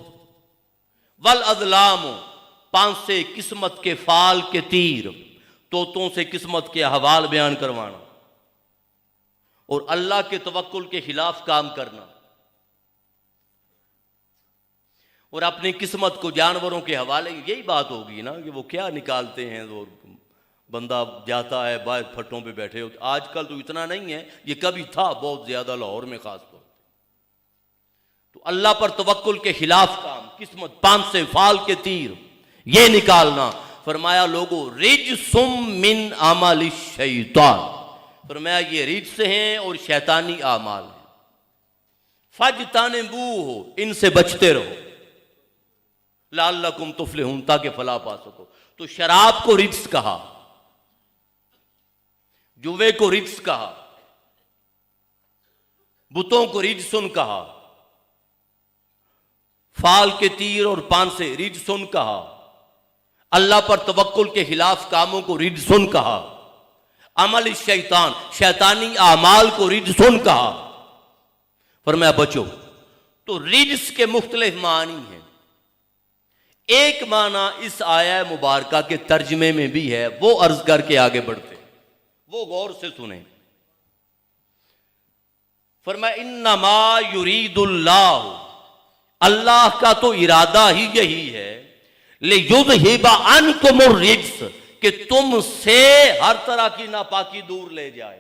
S4: वल अज़लामु, 5 से किस्मत के फाल के तीर, तोतों से किस्मत के अहवाल बयान करवाना और अल्लाह के तवक्कुल के खिलाफ काम करना और अपनी किस्मत को जानवरों के हवाले। यही बात होगी ना कि वो क्या निकालते हैं, तो बंदा जाता है बाहर फट्टों पे बैठे हो। आजकल तो इतना नहीं है, ये कभी था बहुत ज्यादा, लाहौर में खास तौर तो अल्लाह पर तवक्कुल के खिलाफ काम, किस्मत 5 से फाल के तीर ये निकालना। फरमाया लोगों रिज्सुम मिन अमल शैतान, फरमाया ये रिज्स हैं और शैतानी आमाल हैं। फजतनिबूहु, इनसे बचते रहो, लअल्लकुम तुफ्लिहून, ताकि फलाह पा सको। तो शराब को रिज्स कहा, जुए को रिज्स कहा, बुतों को रिज्सुन कहा, फाल के तीर और 5 से रिज्सुन कहा, अल्लाह पर तवक्कुल के खिलाफ कामों को रिज्सुन कहा, अमल शैतान, शैतानी आमाल को रिज्सुन कहा। फरमाया बचो। तो रिज्स के मुख्तलिफ मानी हैं। एक माना इस आया मुबारका के तर्जमे में भी है, वो अर्ज करके आगे बढ़ते, वो गौर से सुने। फरमाया इन्नमा युरीदुल्लाह, अल्लाह का तो इरादा ही यही है, ले युज़हिबा अन्कुमुर रिज्स, कि तुमसे हर तरह की नापाकी दूर ले जाए।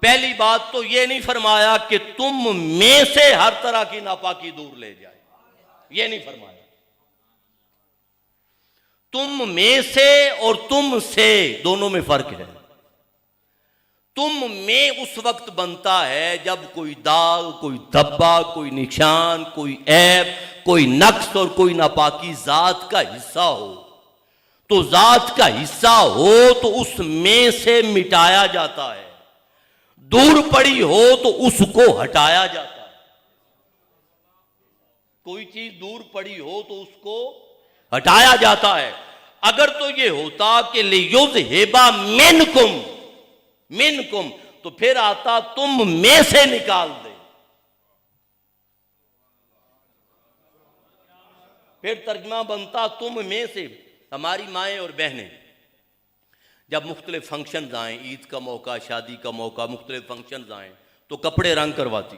S4: पहली बात तो ये नहीं फरमाया कि तुम में से हर तरह की नापाकी दूर ले जाए, ये नहीं फरमाया। तुम में से और तुम से दोनों में फर्क है। तुम में उस वक्त बनता है जब कोई दाग, कोई धब्बा, कोई निशान, कोई ऐब, कोई नक्स और कोई नापाकी जात का हिस्सा हो। तो जात का हिस्सा हो तो उस में से मिटाया जाता है, दूर पड़ी हो तो उसको हटाया जाता है। कोई चीज दूर पड़ी हो तो उसको हटाया जाता है। अगर तो ये होता कि लियुज़हिबा मिनकुम, मिनकुम, तो फिर आता तुम में से निकाल दे, फिर तर्जमा बनता तुम में से। हमारी माएँ और बहनें जब मुख्तलिफ फंक्शन आएँ, ईद का मौका, शादी का मौका, मुख्तलिफ फंक्शन आएँ, तो कपड़े रंग करवाती।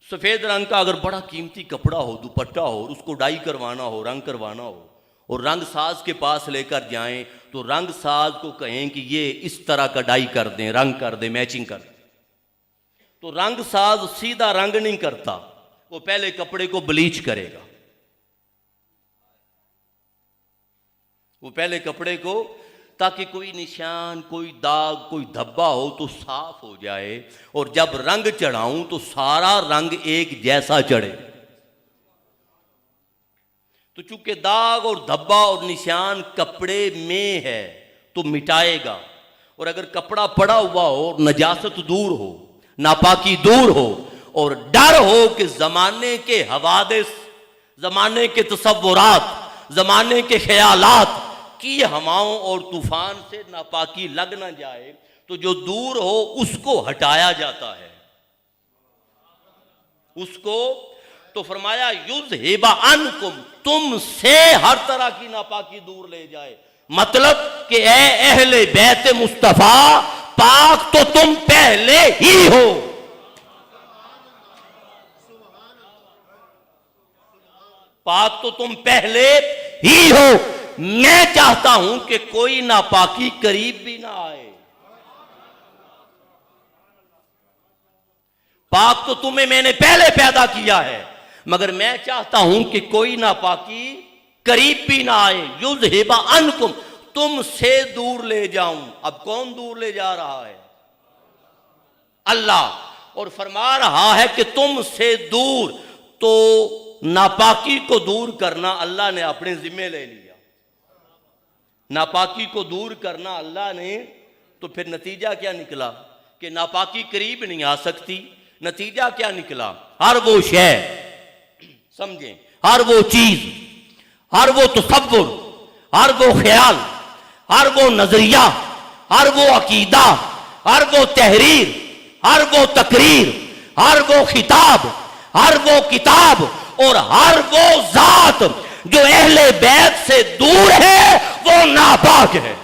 S4: सफ़ेद रंग का अगर बड़ा कीमती कपड़ा हो, दुपट्टा हो, उसको डाई करवाना हो, रंग करवाना हो, और रंग साज के पास लेकर जाएं तो रंग साज को कहें कि ये इस तरह का डाई कर दें, रंग कर दें, मैचिंग कर दें, तो रंग साज सीधा रंग नहीं करता, वो पहले कपड़े को ब्लीच करेगा। वो पहले कपड़े को, ताकि कोई निशान, कोई दाग, कोई धब्बा हो तो साफ हो जाए, और जब रंग चढ़ाऊं तो सारा रंग एक जैसा चढ़े। तो चूंकि दाग और धब्बा और निशान कपड़े में है तो मिटाएगा, और अगर कपड़ा पड़ा हुआ हो, नजासत दूर हो, नापाकी दूर हो, और डर हो कि जमाने के हवादिस, जमाने के तसव्वुरात, जमाने के ख्यालात की हवाओं और तूफान से नापाकी लग ना जाए, तो जो दूर हो उसको हटाया जाता है, उसको। तो फरमाया युज़हिबा अन्कुम, तुमसे हर तरह की नापाकी दूर ले जाए। मतलब कि ए अहले बैत मुस्तफा, पाक तो तुम पहले ही हो। पाक तो तुम पहले ही हो। मैं चाहता हूं कि कोई नापाकी करीब भी ना आए। पाक तो तुम्हें मैंने पहले पैदा किया है, मगर मैं चाहता हूं कि कोई नापाकी करीब भी ना आए। युज़हिबा अन्कुम, तुमसे दूर ले जाऊं। अब कौन दूर ले जा रहा है? अल्लाह। और फरमा रहा है कि तुमसे दूर, तो नापाकी को दूर करना अल्लाह ने अपने जिम्मे ले लिया। नापाकी को दूर करना अल्लाह ने, तो फिर नतीजा क्या निकला कि नापाकी करीब नहीं आ सकती। नतीजा क्या निकला? हर वो शय, समझें, हर वो चीज, हर वो तसव्वुर, हर वो ख्याल, हर वो नजरिया, हर वो अकीदा, हर वो तहरीर, हर वो तकरीर, हर वो खिताब, हर वो किताब और हर वो जात जो अहले बैत से दूर है, वो नापाक है।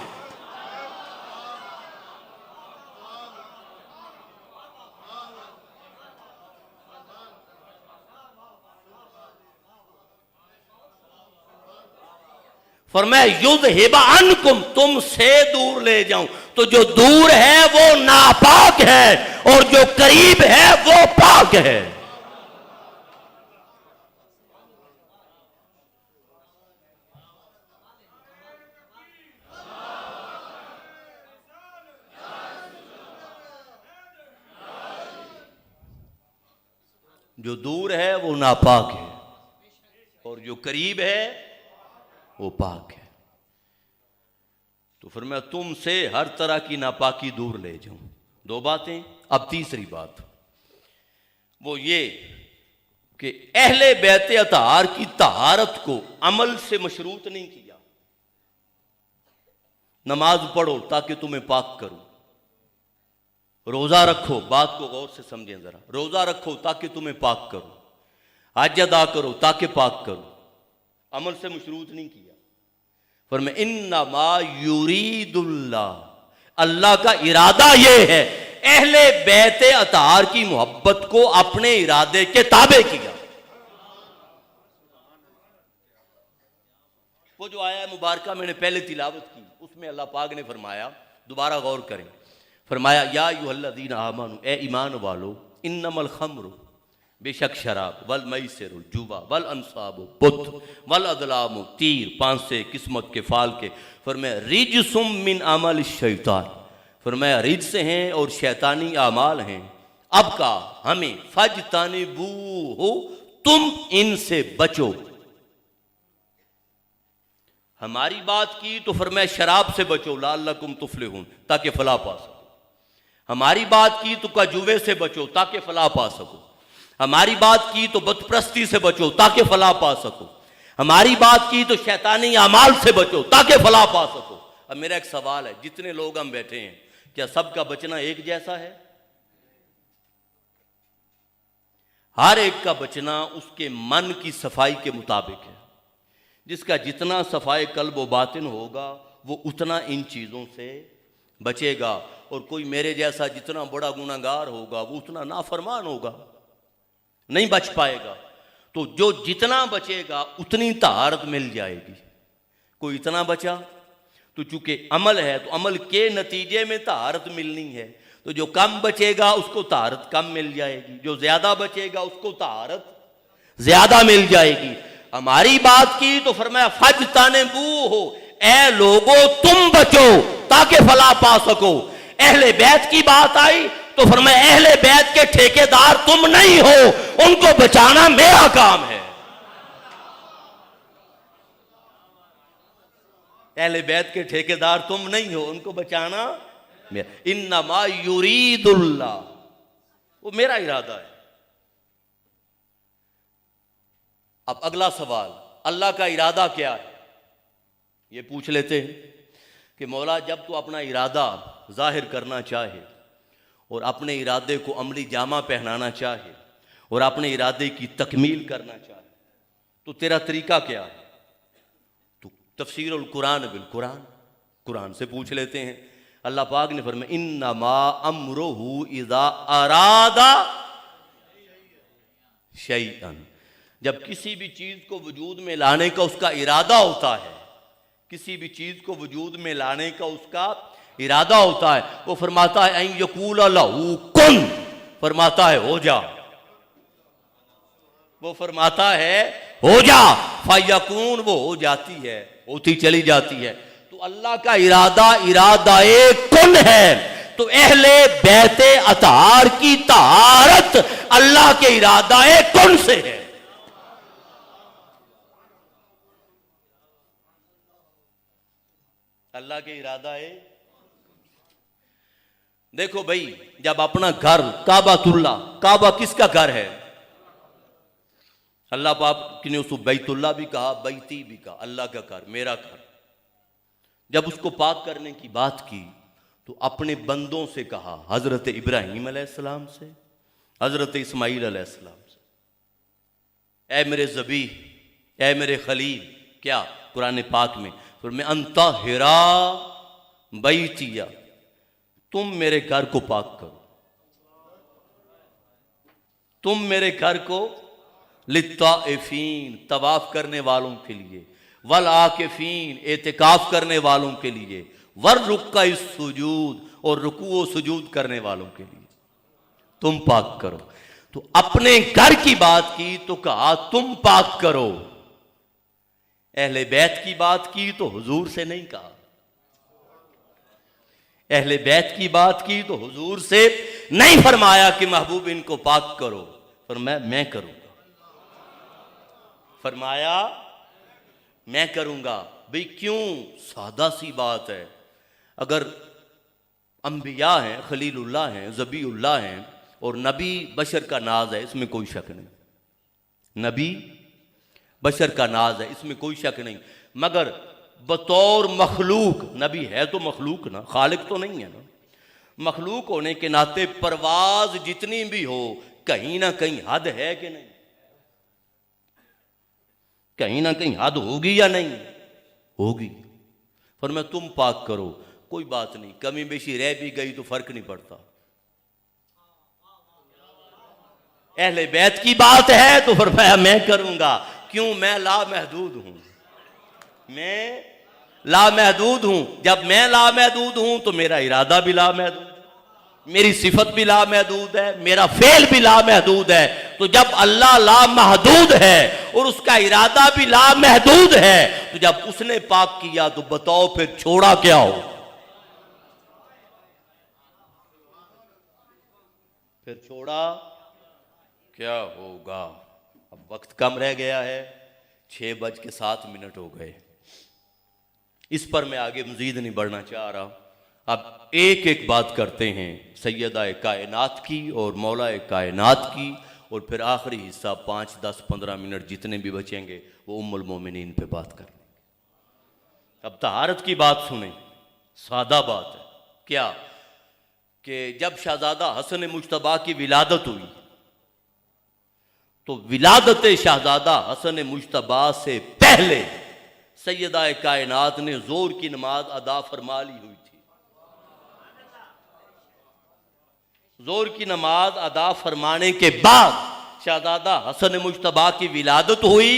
S4: फरमाया युज़हिबा अन्कुम, तुमसे दूर ले जाऊं। तो जो दूर है वो नापाक है, और जो करीब है वो पाक है। जो दूर है वो नापाक है, और जो करीब है वो पाक है। तो फिर मैं तुमसे हर तरह की नापाकी दूर ले जाऊं। दो बातें। अब तीसरी बात वो ये कि अहले बैत अतार की तहारत को अमल से मशरूत नहीं किया। नमाज पढ़ो ताकि तुम्हें पाक करूं, रोजा रखो, बात को गौर से समझें जरा, रोजा रखो ताकि तुम्हें पाक करूं, हज अदा करो ताकि पाक करूं, अमल से मशरूत नहीं किया। फरमाया इन्नमा युरीदुल्लाह, अल्लाह का इरादा यह है, अहले बैत अतार की मोहब्बत को अपने इरादे के ताबे किया। वो जो आया मुबारका मैंने पहले तिलावत की, उसमें अल्लाह पाक ने फरमाया, दोबारा गौर करें, फरमाया या अय्युहल्लज़ीना आमनू, ए ईमान वालो, इन्नमल खम्रु, बेशक शराब, वल मैसिरु, जुआ, वल अंसाबु, बुत, वल अदलामु, तीर, पांसे किस्मत के फाल के, फरमाया रिजसुम मिन अमल शैतान, फरमाया रिज से हैं और शैतानी आमाल हैं। अब का हमें फजतनिबू हो, तुम इनसे बचो। हमारी बात की तो फरमाया शराब से बचो, लअल्लकुम तुफलिहून, ताकि फलाह पा सको। हमारी बात की तो जुए से बचो ताकि फलाह पा सको। हमारी बात की तो बदप्रस्ती से बचो ताकि फलाह पा सको। हमारी बात की तो शैतानी अमाल से बचो ताकि फलाह पा सको। अब मेरा एक सवाल है, जितने लोग हम बैठे हैं, क्या सबका बचना एक जैसा है? हर एक का बचना उसके मन की सफाई के मुताबिक है। जिसका जितना सफाई कल्ब व बातिन होगा, वो उतना इन चीज़ों से बचेगा। और कोई मेरे जैसा जितना बड़ा गुनाहगार होगा, वो उतना नाफरमान होगा, नहीं बच पाएगा। तो जो जितना बचेगा उतनी तहारत मिल जाएगी। कोई इतना बचा। तो चूंकि अमल है तो अमल के नतीजे में तहारत मिलनी है, तो जो कम बचेगा उसको तहारत कम मिल जाएगी, जो ज्यादा बचेगा उसको तहारत ज्यादा मिल जाएगी। हमारी बात की तो फरमाया फज ताने बू हो, ए लोगो तुम बचो ताकि फला पा सको। अहले बैत की बात आई तो फरमाया अहले बैत के ठेकेदार तुम नहीं हो, उनको बचाना मेरा काम है। अहले बैत के ठेकेदार तुम नहीं हो, उनको बचाना मेरा। इन्नमा युरीदुल्लाह, वो मेरा इरादा है। अब अगला सवाल, अल्लाह का इरादा क्या है, ये पूछ लेते हैं कि मौला जब तू अपना इरादा जाहिर करना चाहे और अपने इरादे को अमली जामा पहनाना चाहे और अपने इरादे की तकमील करना चाहे तो तेरा तरीका क्या है? तो तफसीरुल कुरान बिल कुरान, कुरान से पूछ लेते हैं। अल्लाह पाक ने फरमाया इन्नमा अम्रुहु इज़ा अरादा शैअन, जब किसी भी चीज को वजूद में लाने का उसका इरादा होता है, किसी भी चीज को वजूद में लाने का उसका इरादा होता है, वो फरमाता है ऐन यकूल लहू कुन, फरमाता है हो जा, वो फरमाता है हो जा, फायकून, वो हो जाती है, होती चली जाती है। तो अल्लाह का इरादा इरादा कुन है। तो अहले बैते अतार की तहारत अल्लाह के इरादा कुन से है। अल्लाह के इरादा है। देखो भाई, जब अपना घर काबातुल्ला, काबा किसका घर है? अल्लाह पाक ने उसको बैतुल्ला भी कहा, बैती भी कहा, अल्लाह का घर, मेरा घर। जब उसको पाक करने की बात की तो अपने बंदों से कहा, हजरत इब्राहिम अलैहिस्सलाम से, हजरत इस्माइल अलैहिस्सलाम से, ऐ मेरे ज़बी, ऐ मेरे खलील, क्या कुरान पाक में मैं अंता हिरा बैतिया, तुम मेरे घर को पाक करो, तुम मेरे घर को लित्ताइफीन, तवाफ करने वालों के लिए, वल आकिफीन, एतिकाफ करने वालों के लिए, वर रुक्का सुजूद, और रुकू व सुजूद करने वालों के लिए तुम पाक करो। तो अपने घर की बात की तो कहा तुम पाक करो। अहले बैत की बात की तो हुजूर से नहीं कहा, अहले बैत की बात की तो हुजूर से नहीं फरमाया कि महबूब इनको पाक करो, फरमाया मैं करूंगा, फरमाया मैं करूंगा। भाई क्यों? सादा सी बात है। अगर अंबिया हैं, खलीलुल्लाह हैं, ज़बीउल्लाह हैं और नबी बशर का नाज है, इसमें कोई शक नहीं, नबी बशर का नाज है, इसमें कोई शक नहीं। मगर बतौर मखलूक, नबी है तो मखलूक ना, खालिक तो नहीं है ना, मखलूक होने के नाते परवाज जितनी भी हो कहीं ना कहीं हद है कि नहीं, कहीं ना कहीं हद होगी या नहीं होगी। फरमाया तुम पाक करो, कोई बात नहीं, कमी बेशी रह भी गई तो फर्क नहीं पड़ता। अहले बैत की बात है तो फरमाया मैं करूंगा। क्यों? मैं लामहदूद हूं, मैं लामहदूद हूं। जब मैं लामहदूद हूं तो मेरा इरादा भी लामहदूद, मेरी सिफत भी लामहदूद है, मेरा फेल भी लामहदूद है। तो जब अल्लाह लामहदूद है और उसका इरादा भी लामहदूद है, तो जब उसने पाक किया तो बताओ फिर छोड़ा क्या हो? फिर छोड़ा क्या होगा? अब वक्त कम रह गया है, 6:07 हो गए। इस पर मैं आगे मजीद नहीं बढ़ना चाह रहा। अब एक एक बात करते हैं सैयदा कायनात की और मौला कायनात की, और फिर आखिरी हिस्सा 5, 10, 15 मिनट जितने भी बचेंगे वो उम्मुल मोमिनीन पे बात करेंगे। अब तहारत की बात सुने, सादा बात है। क्या कि जब शहजादा हसन मुश्तबा की विलादत हुई तो विलादत शहजादा हसन मुश्तबा से पहले सैयदा कायनात ने जोर की नमाज अदा फरमा ली हुई थी। जोर की नमाज अदा फरमाने के बाद शहजादा हसन मुश्तबा की विलादत हुई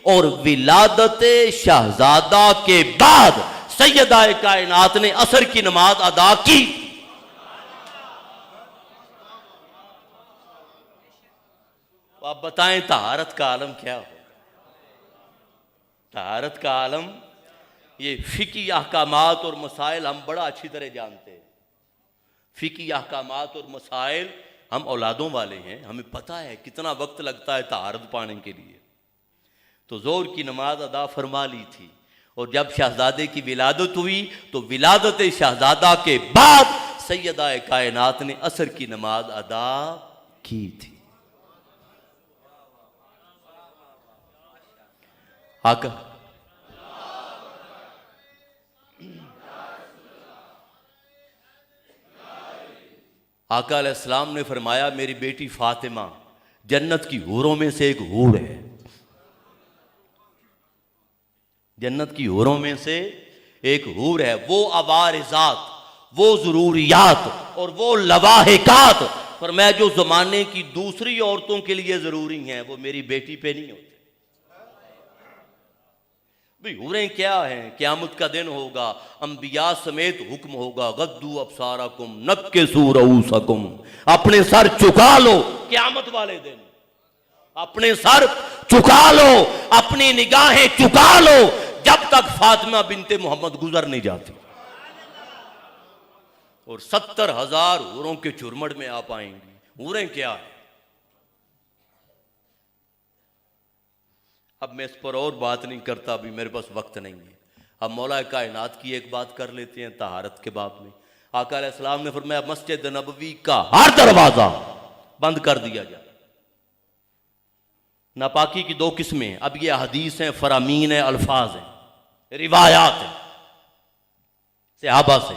S4: और विलादत शहजादा के बाद सैयदा कायनात ने असर की नमाज अदा की। तो आप बताएं तहारत का आलम क्या हो? तहारत का आलम ये फिकी अहकामात और मसाइल हम बड़ा अच्छी तरह जानते हैं। फिकी अहकामात और मसाइल हम औलादों वाले हैं, हमें पता है कितना वक्त लगता है तहारत पाने के लिए। तो जोर की नमाज अदा फरमा ली थी और जब शहजादे की विलादत हुई तो विलादत शहजादा के बाद सैयदा कायनात ने असर की नमाज अदा की थी। आका आका अलैहिस्सलाम ने फरमाया मेरी बेटी फातिमा जन्नत की हूरों में से एक हूर है। जन्नत की हूरों में से एक हूर है। वो अवारिजात, वो जरूरियात और वो लवाहिकात फरमाया जो जमाने की दूसरी औरतों के लिए जरूरी हैं वो मेरी बेटी पे नहीं होते। भाई हूरें क्या हैं? क़यामत का दिन होगा, अंबिया समेत हुक्म होगा गद्दू अबसारकुम नक्किसू रऊसकुम, अपने सर झुका लो। क़यामत वाले दिन अपने सर झुका लो, अपनी निगाहें झुका लो जब तक फातिमा बिनते मोहम्मद गुजर नहीं जाती। और 70,000 हूरों के चुरमड़ में आप आएंगी। हूरें क्या है? अब मैं इस पर और बात नहीं करता, अभी मेरे पास वक्त नहीं है। अब मौला कायनात की एक बात कर लेते हैं तहारत के बाब में। आका अलैहिस्सलाम ने फरमाया मस्जिद नबवी का हर दरवाजा बंद कर दिया जाए। नापाकी की दो किस्में हैं। अब ये हदीस हैं, फरामीन है, अल्फाज हैं, रिवायात हैं सहाबा से।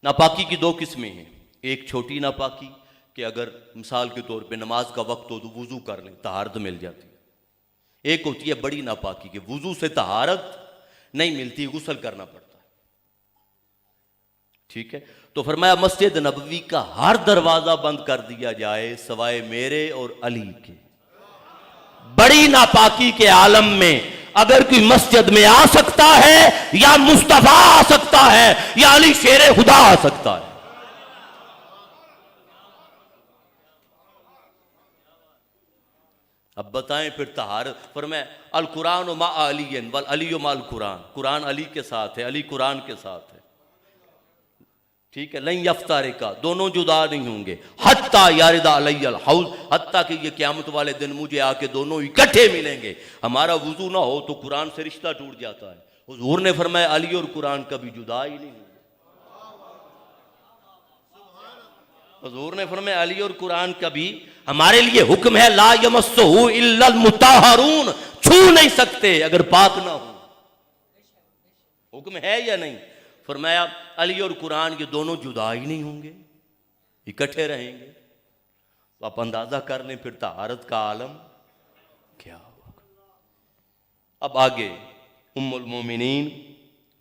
S4: नापाकी की दो किस्में हैं। एक छोटी नापाकी कि अगर मिसाल के तौर पे नमाज का वक्त हो तो वुजू कर लें, तहारत मिल जाती है। एक होती है बड़ी नापाकी कि वुजू से तहारत नहीं मिलती, गुस्ल करना पड़ता है। ठीक है, तो फरमाया मस्जिद नबवी का हर दरवाजा बंद कर दिया जाए सिवाय मेरे और अली के। बड़ी नापाकी के आलम में अगर कोई मस्जिद में आ सकता है या मुस्तफा आ सकता है या अली शेरे खुदा आ सकता है। अब बताएं फिर तहारत। फरमाया अल कुरान मा अलियन वल अली माल कुरान, कुरान अली के साथ है, अली कुरान के साथ है। ठीक है, नहीं यफ्तारे का, दोनों जुदा नहीं होंगे। हत्ता यारिदा अलैयल हौज, हत्ता कि ये क़यामत वाले दिन मुझे आके दोनों इकट्ठे मिलेंगे। हमारा वुजू ना हो तो कुरान से रिश्ता टूट जाता है। हुजूर ने फरमाया अली और कुरान कभी जुदा ही नहीं होंगे। हुजूर ने फरमाया अली और कुरान कभी, हमारे लिए हुक्म है ला यमस्सुहु इल्लल मुताहरून, छू नहीं सकते अगर पाक ना हो। हुक्म है या नहीं? फरमाया अली और कुरान ये दोनों जुदा ही नहीं होंगे, इकट्ठे रहेंगे। तो आप अंदाजा कर लें फिर तहारत का आलम क्या होगा। अब आगे उम्मुल मोमिनीन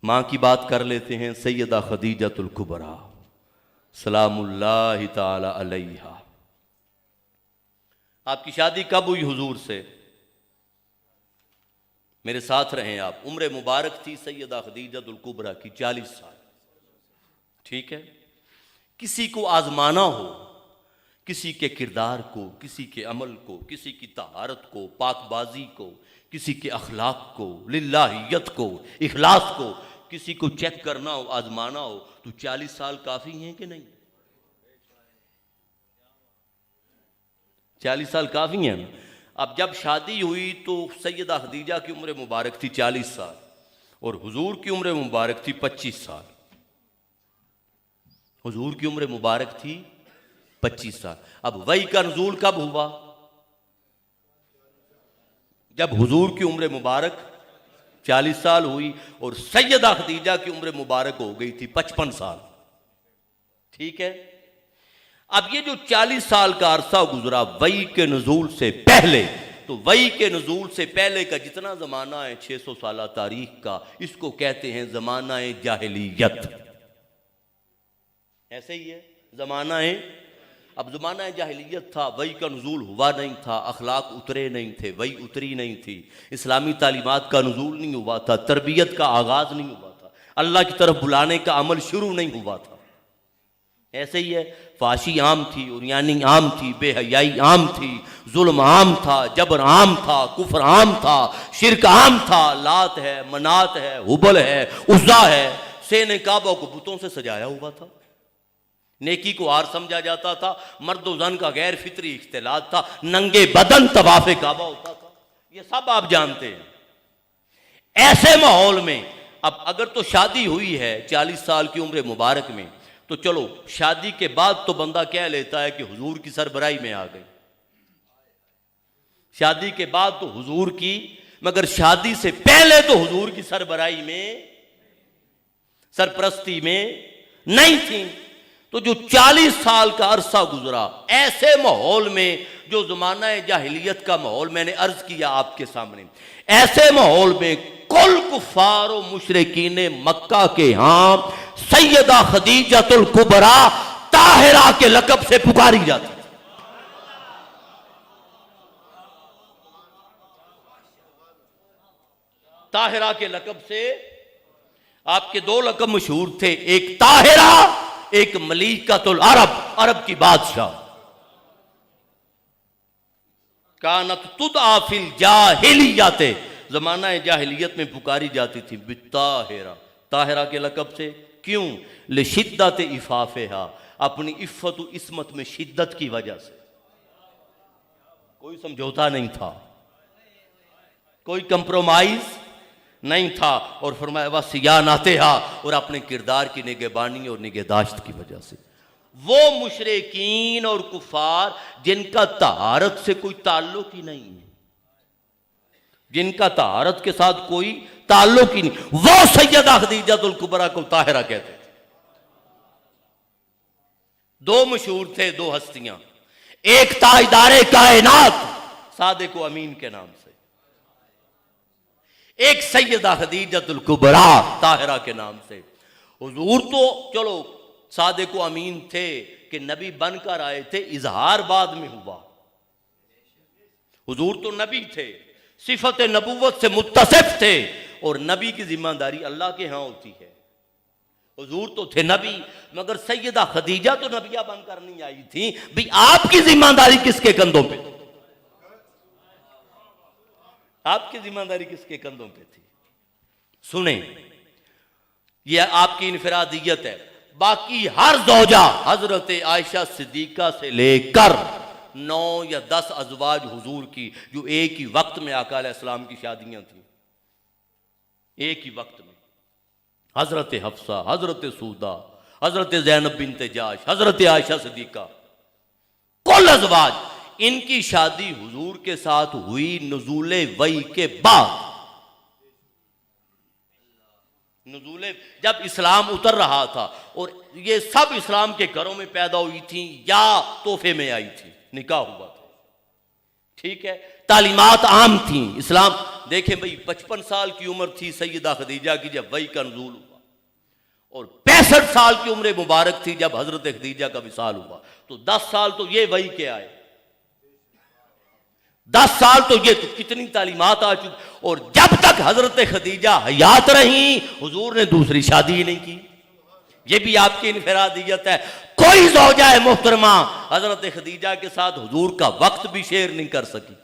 S4: मां की बात कर लेते हैं, सैयदा खदीजतुल कुबरा सलामुल्लाहि ताला अलैहा। आपकी शादी कब हुई हुजूर से? मेरे साथ रहें आप। उम्र मुबारक थी सैयदा खदीजतुल कुबरा की 40 साल। ठीक है, किसी को आजमाना हो, किसी के किरदार को, किसी के अमल को, किसी की तहारत को, पाकबाजी को, किसी के अखलाक को, लिल्लाहियत को, इखलास को, किसी को चेक करना हो, आजमाना हो तो 40 साल काफी हैं कि नहीं? 40 साल काफी हैं। अब जब शादी हुई तो सैयदा खदीजा की उम्र मुबारक थी 40 साल और हुजूर की उम्र मुबारक थी 25 साल। हुजूर की उम्र मुबारक थी 25 साल। अब वही का नुज़ूल कब हुआ? जब हुजूर की उम्र मुबारक 40 साल हुई और सैयदा खदीजा की उम्र मुबारक हो गई थी 55 साल। ठीक है, अब ये जो 40 साल का अरसा गुजरा वही के नुज़ूल से पहले, तो वही के नुज़ूल से पहले का जितना ज़माना है 600 साल तारीख का, इसको कहते हैं ज़माना जाहिलियत। ऐसे ही है ज़माना है। अब ज़माना जाहिलियत था, वही का नुज़ूल हुआ नहीं था, अखलाक उतरे नहीं थे, वही उतरी नहीं थी, इस्लामी तालीमात का नुज़ूल नहीं हुआ था, तरबियत का आगाज़ नहीं हुआ था, अल्लाह की तरफ बुलाने का अमल शुरू नहीं हुआ था। ऐसे ही है, फाशी आम थी, उरियानी आम थी, बेहयाई आम थी, जुल्म आम था, जबर आम था, कुफ्र आम था, शिरक आम था, लात है, मनात है, हुबल है, उज़्ज़ा है, सेने काबा को बुतों से सजाया हुआ था। नेकी को हार समझा जाता था, मर्द व जन का गैर फितरी इख्तिलात था, नंगे बदन तवाफ़े काबा होता था, ये सब आप जानते हैं। ऐसे माहौल में अब अगर तो शादी हुई है 40 साल की उम्र मुबारक में, तो चलो शादी के बाद तो बंदा कह लेता है कि हुजूर की सरबराही में आ गई, शादी के बाद तो हुजूर की, मगर शादी से पहले तो हुजूर की सरबराही में, सरपरस्ती में नहीं थी। तो जो 40 साल का अरसा गुजरा, ऐसे माहौल में जो ज़माना जाहिलियत का माहौल, मैंने अर्ज किया आपके सामने, ऐसे माहौल में कुल कुफार और मुशरिकीन मक्का के यहाँ सैयदा खदीजतुल कुबरा ताहिरा के लक़ब से पुकारी जाती थी। ताहिरा के लक़ब से आपके दो लक़ब मशहूर थे, एक ताहिरा, एक मलिकातुल अरब, अरब की बादशाह। कानत तुदआ फिल जाहिलियत, ज़माना जाहिलियत में पुकारी जाती थी बित्ताहिरा, ताहिरा के लक़ब से। क्यों? लिशिद्दत इफ़ाफ़िहा, अपनी इफ़्फ़त व इस्मत में शिद्दत की वजह से। कोई समझौता नहीं था, कोई कंप्रोमाइज़ नहीं था, और फरमाया वह सियानातेहा, और अपने किरदार की निगहबानी और निगहदाश्त की वजह से। वो मुशरिकीन और कुफार जिनका तहारत से कोई ताल्लुक ही नहीं है, जिनका तहारत के साथ कोई ताल्लुक ही नहीं, वो सैयदा खदीजतुल कुबरा को ताहिरा कहते थे। दो मशहूर थे, दो हस्तियां, एक ताजदारे कायनात सादिक व अमीन के नाम से, एक सैयदा खदीजतुल कुबरा ताहिरा के नाम से। हुजूर तो चलो सादिक व अमीन थे कि नबी बनकर आए थे, इजहार बाद में हुआ। हुजूर तो नबी थे, सिफत नबुव्वत से मुत्तसिफ थे, और नबी की जिम्मेदारी अल्लाह के यहाँ होती है। हुजूर तो थे नबी, मगर सैयदा खदीजा तो नबिया बनकर नहीं आई थी। भाई आपकी जिम्मेदारी किसके कंधों पे? आपकी जिम्मेदारी किसके कंधों पे थी? सुने, यह आपकी इनफरादियत है। बाकी हर ज़ौजा हजरत आयशा सिद्दीका से लेकर 9 या 10 अज़वाज हुजूर की, जो एक ही वक्त में आका अलैहिस्सलाम की शादियां थी, एक ही वक्त में, हजरत हफ्सा, हजरत सूदा, हजरत ज़ैनब बिन्त जाश, हजरत आयशा सिद्दीका, कुल अज़वाज, इनकी शादी हुजूर के साथ हुई नुज़ूले वही के बाद। नुज़ूले, जब इस्लाम उतर रहा था, और ये सब इस्लाम के घरों में पैदा हुई थी या तोहफे में आई थी, निकाह हुआ था, ठीक है, तालीमात आम थी। इस्लाम देखें भाई, 55 साल की उम्र थी सैयदा खदीजा की जब वही का नुज़ूल हुआ, और 65 साल की उम्र मुबारक थी जब हजरत खदीजा का विसाल हुआ। तो 10 साल तो ये वही के आए, 10 साल तो ये, तो कितनी तालीमात आ चुकी। और जब तक हजरत खदीजा हयात रही, हुजूर ने दूसरी शादी ही नहीं की। ये भी आपकी इनफरादियत है। कोई ज़ौजा है मोहतरमा हजरत खदीजा के साथ हुजूर का वक्त भी शेयर नहीं कर सकी,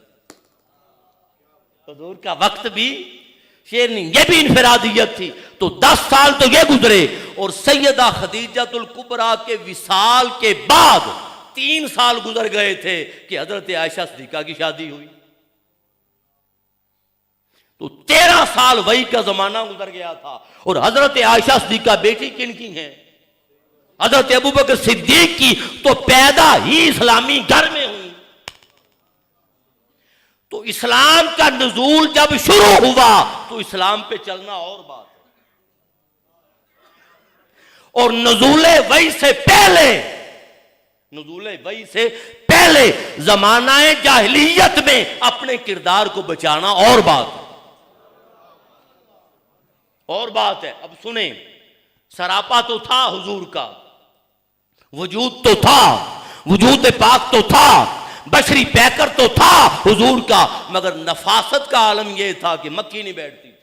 S4: हुजूर का वक्त भी शेयर नहीं, ये भी इनफरादियत थी। तो 10 साल तो ये गुजरे, और सैयदा खदीजतुल कुबरा के विसाल के बाद 3 साल गुजर गए थे कि हजरत आयशा सिद्दीका की शादी हुई। तो 13 साल वही का जमाना गुजर गया था। और हजरत आयशा सिद्दीका बेटी किन की हैं? हजरत अबू बकर सिद्दीक की तो पैदा ही इस्लामी घर में हुई। तो इस्लाम का नुज़ूल जब शुरू हुआ तो इस्लाम पे चलना और बात है। और नुज़ूले वही से पहले, नुज़ूले वही से पहले ज़मानाए जाहिलियत में अपने किरदार को बचाना और बात है, और बात है। अब सुने, सरापा तो था हुजूर का, वजूद तो था, वजूद पाक तो था, बशरी पैकर तो था हुजूर का, मगर नफासत का आलम यह था कि मक्खी नहीं बैठती थी।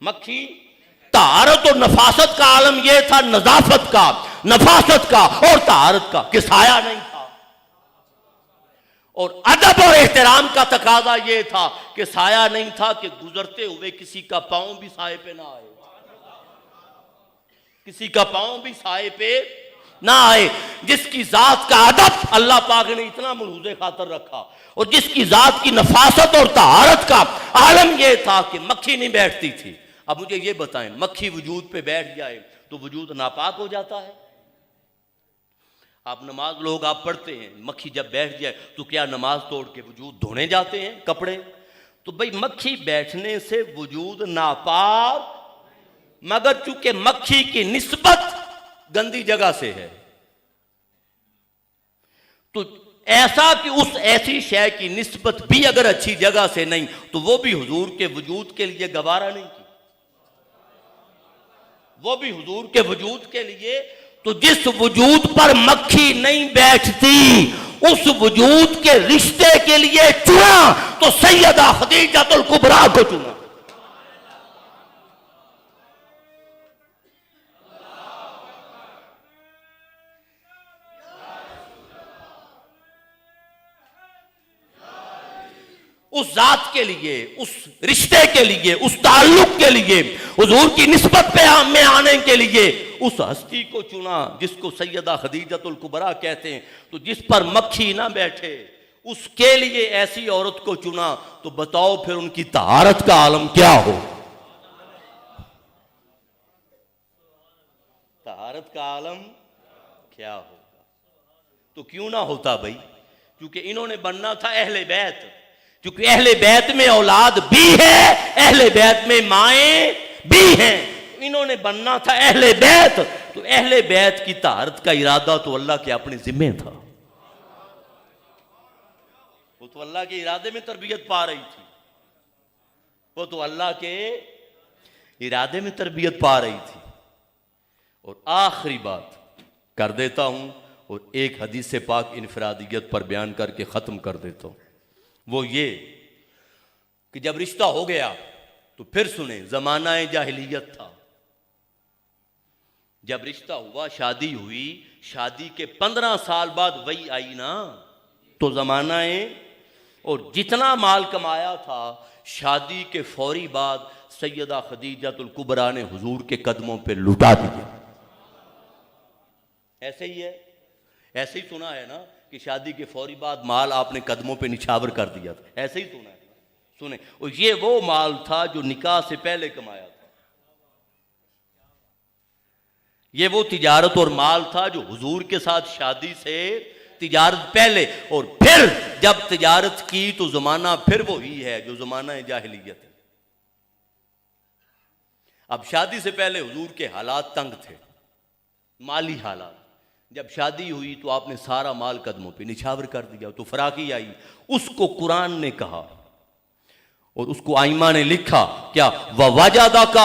S4: मक्खी तारत और नफासत का आलम यह था, नजाफत का, नफासत का और तारत का, कि साया नहीं था। और अदब और एहतराम का तकाजा यह था कि साया नहीं था कि गुजरते हुए किसी का पांव भी साए पे ना आए, किसी का पांव भी साए पे ना आए। जिसकी जात का अदब अल्लाह पाक ने इतना मलहूज़े खातर रखा, और जिसकी जात की नफासत और तहारत का आलम यह था कि मक्खी नहीं बैठती थी। अब मुझे ये बताएं, मक्खी वजूद पे बैठ जाए तो वजूद नापाक हो जाता है? आप नमाज लोग आप पढ़ते हैं, मक्खी जब बैठ जाए तो क्या नमाज तोड़ के वजूद धोने जाते हैं कपड़े? तो भाई मक्खी बैठने से वजूद नापाक, मगर चूंकि मक्खी की निस्बत गंदी जगह से है, तो ऐसा कि उस ऐसी शय की निस्बत भी अगर अच्छी जगह से नहीं तो वो भी हुजूर के वजूद के लिए गवारा नहीं की, वो भी हुजूर के वजूद के लिए। तो जिस वजूद पर मक्खी नहीं बैठती उस वजूद के रिश्ते के लिए चुना तो सैयदा खदीजतुल कुबरा को चुना। उस जात के लिए, उस रिश्ते के लिए, उस ताल्लुक के लिए, हुजूर की निस्बत पे में आने के लिए उस हस्ती को चुना जिसको सैयदा खदीजतुल कुबरा कहते हैं। तो जिस पर मक्खी ना बैठे उसके लिए ऐसी औरत को चुना, तो बताओ फिर उनकी तहारत का आलम क्या हो? तहारत का आलम क्या होगा? तो क्यों ना होता भाई? क्योंकि इन्होंने बनना था अहले बैत, क्योंकि अहले बैत में औलाद भी है, अहले बैत में माएं भी हैं। इन्होंने बनना था अहले बैत, तो अहले बैत की तहारत का इरादा तो अल्लाह के अपने जिम्मे था। वो तो अल्लाह के इरादे में तरबियत पा रही थी, वो तो अल्लाह के इरादे में तरबियत पा रही थी। और आखिरी बात कर देता हूं और एक हदीस पाक इनफरादियत पर बयान करके खत्म कर देता हूं। वो ये कि जब रिश्ता हो गया तो फिर सुने, जमाना जाहिलियत था। जब रिश्ता हुआ, शादी हुई, शादी के 15 साल बाद वही आई ना, तो जमाना और जितना माल कमाया था शादी के फौरी बाद सैयदा खदीजतुल कुबरा ने हुजूर के कदमों पे लुटा दिया। ऐसे ही है, ऐसे ही सुना है ना कि शादी के फौरी बाद माल आपने कदमों पे निछावर कर दिया था, ऐसे ही सुना है। सुने, और ये वो माल था जो निकाह से पहले कमाया था। ये वो तिजारत और माल था जो हुजूर के साथ शादी से तिजारत पहले, और फिर जब तिजारत की तो जमाना फिर वो ही है जो जमाना जाहिलियत है। अब शादी से पहले हुजूर के हालात तंग थे, माली हालात। जब शादी हुई तो आपने सारा माल कदमों पे निछावर कर दिया, तो फराकी आई। उसको कुरान ने कहा और उसको आइमा ने लिखा क्या, ववाजादा का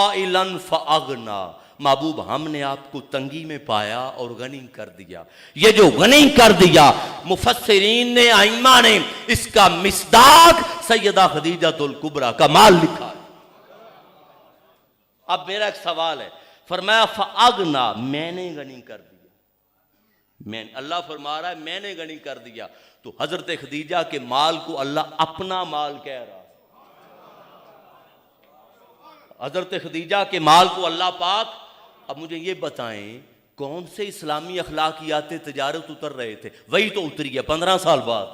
S4: आइलन फअगना, महबूब हमने आपको तंगी में पाया और गनी कर दिया। ये जो गनी कर दिया, मुफस्सिरीन ने, आइमा ने इसका मिस्दाक सैयदा खदीजतुल कुबरा का माल लिखा है। अब मेरा एक सवाल है, फरमाया फअगना, मैंने गनी कर दिया। अल्लाह फरमा रहा है मैंने गनी कर दिया, तो हजरत खदीजा के माल को अल्लाह अपना माल कह रहा है। हजरत खदीजा के माल को अल्लाह पाक, अब मुझे ये बताएं कौन से इस्लामी अखलाकियात तिजारत उतर रहे थे? वही तो उतरी है 15 साल बाद।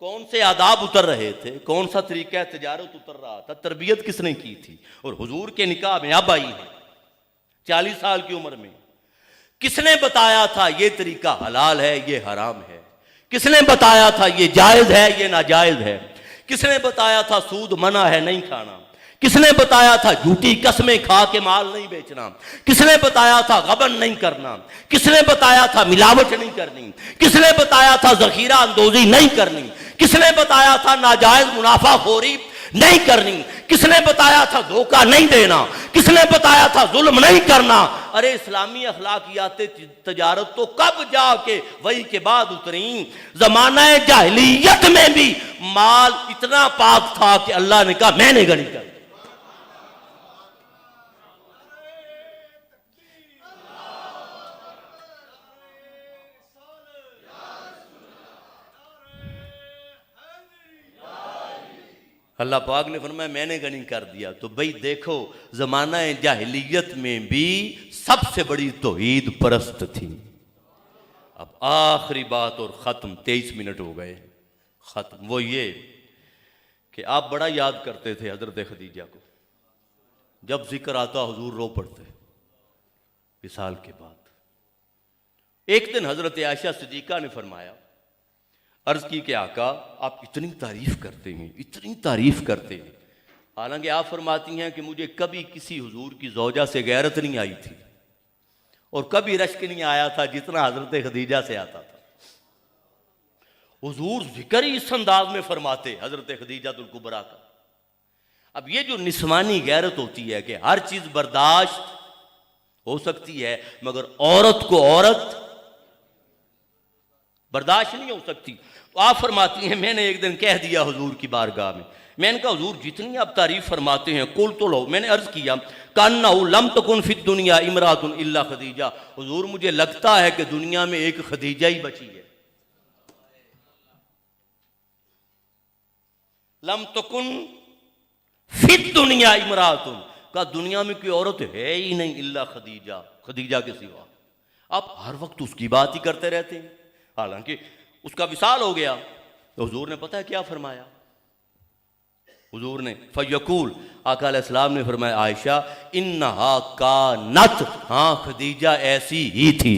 S4: कौन से आदाब उतर रहे थे? कौन सा तरीका तिजारत उतर रहा था? तरबियत किसने की थी? और हुजूर के निकाह में अब आई है 40 साल की उम्र में। किसने बताया था ये तरीका हलाल है, ये हराम है? किसने बताया था ये जायज है, ये नाजायज है? किसने बताया था सूद मना है, नहीं खाना? किसने बताया था झूठी कसमें खा के माल नहीं बेचना? किसने बताया था गबन नहीं करना? किसने बताया था मिलावट नहीं करनी? किसने बताया था जखीरा अंदोजी नहीं करनी? किसने बताया था नाजायज मुनाफाखोरी नहीं करनी? किसने बताया था धोखा नहीं देना, किसने बताया था जुल्म नहीं करना। अरे इस्लामी अखलाकियात तजारत तो कब जाके वही के बाद उतरी। जमाना जाहिलियत में भी माल इतना पाक था कि अल्लाह ने कहा मैंने गनी कर। अल्लाह पाक ने फरमाया मैंने गनी कर दिया। तो भाई देखो जमाना जाहिलियत में भी सबसे बड़ी तौहीद परस्त थी। अब आखिरी बात और ख़त्म, 23 मिनट हो गए ख़त्म। वो ये कि आप बड़ा याद करते थे हज़रत खदीजा को, जब जिक्र आता हुजूर रो पड़ते विसाल के बाद। एक दिन हज़रत आयशा सिद्दीक़ा ने फरमाया, अर्ज की कि आका आप इतनी तारीफ करते हैं, इतनी तारीफ करते हैं, हालांकि आप फरमाती हैं कि मुझे कभी किसी हुजूर की ज़ौजा से गैरत नहीं आई थी और कभी रश्क नहीं आया था जितना हजरत खदीजा से आता था। हुजूर जिक्र ही इस अंदाज में फरमाते हजरत खदीजतुल कुबरा का। अब ये जो निस्वानी गैरत होती है कि हर चीज बर्दाश्त हो सकती है मगर औरत को औरत बर्दाश्त नहीं हो सकती। आप फरमाती हैं मैंने एक दिन कह दिया हुजूर की बारगाह में, मैंने कहा हुजूर जितनी आप तारीफ फरमाते हैं कुल तो लो। मैंने अर्ज किया कान्ना लम तकुन फिद दुनिया इमरातुन इल्ला खदीजा, हुजूर मुझे लगता है कि दुनिया में एक खदीजा ही बची है। लम तकुन फिद दुनिया इमरातुन, का दुनिया में कोई औरत है ही नहीं इल्ला खदीजा, खदीजा के सिवा। आप हर वक्त उसकी बात ही करते रहते हैं, हालांकि उसका विसाल हो गया। तो हुजूर ने पता है क्या फरमाया, हुजूर ने फयकूल आका अलैहिस्सलाम ने फरमाया आयशा इन्नहा कानत, हाँ खदीजा ऐसी ही थी,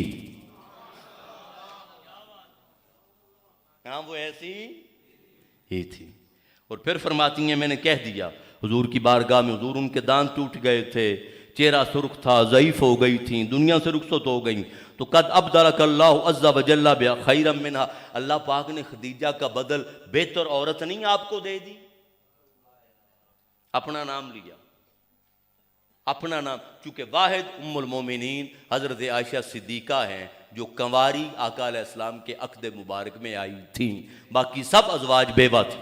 S4: हाँ वो ऐसी ही थी। और फिर फरमाती हैं मैंने कह दिया हुजूर की बारगाह में, हुजूर उनके दांत टूट गए थे, चेहरा सुर्ख था, ज़ईफ हो गई थी, दुनिया से रुखसत हो गई। तो कद अब्दलकल्लाहु अज़्ज़ा वजल्ला खैरम मिन्हा, अल्लाह पाक ने खदीजा का बदल बेहतर औरत नहीं आपको दे दी। अपना नाम लिया, अपना नाम, चूंकि वाहिद उम्मुल मोमिनीन हजरत आयशा सिद्दीका हैं जो कंवारी आका अलैहिस्सलाम के अक़द मुबारक में आई थी, बाकी सब अज़वाज बेवा थी।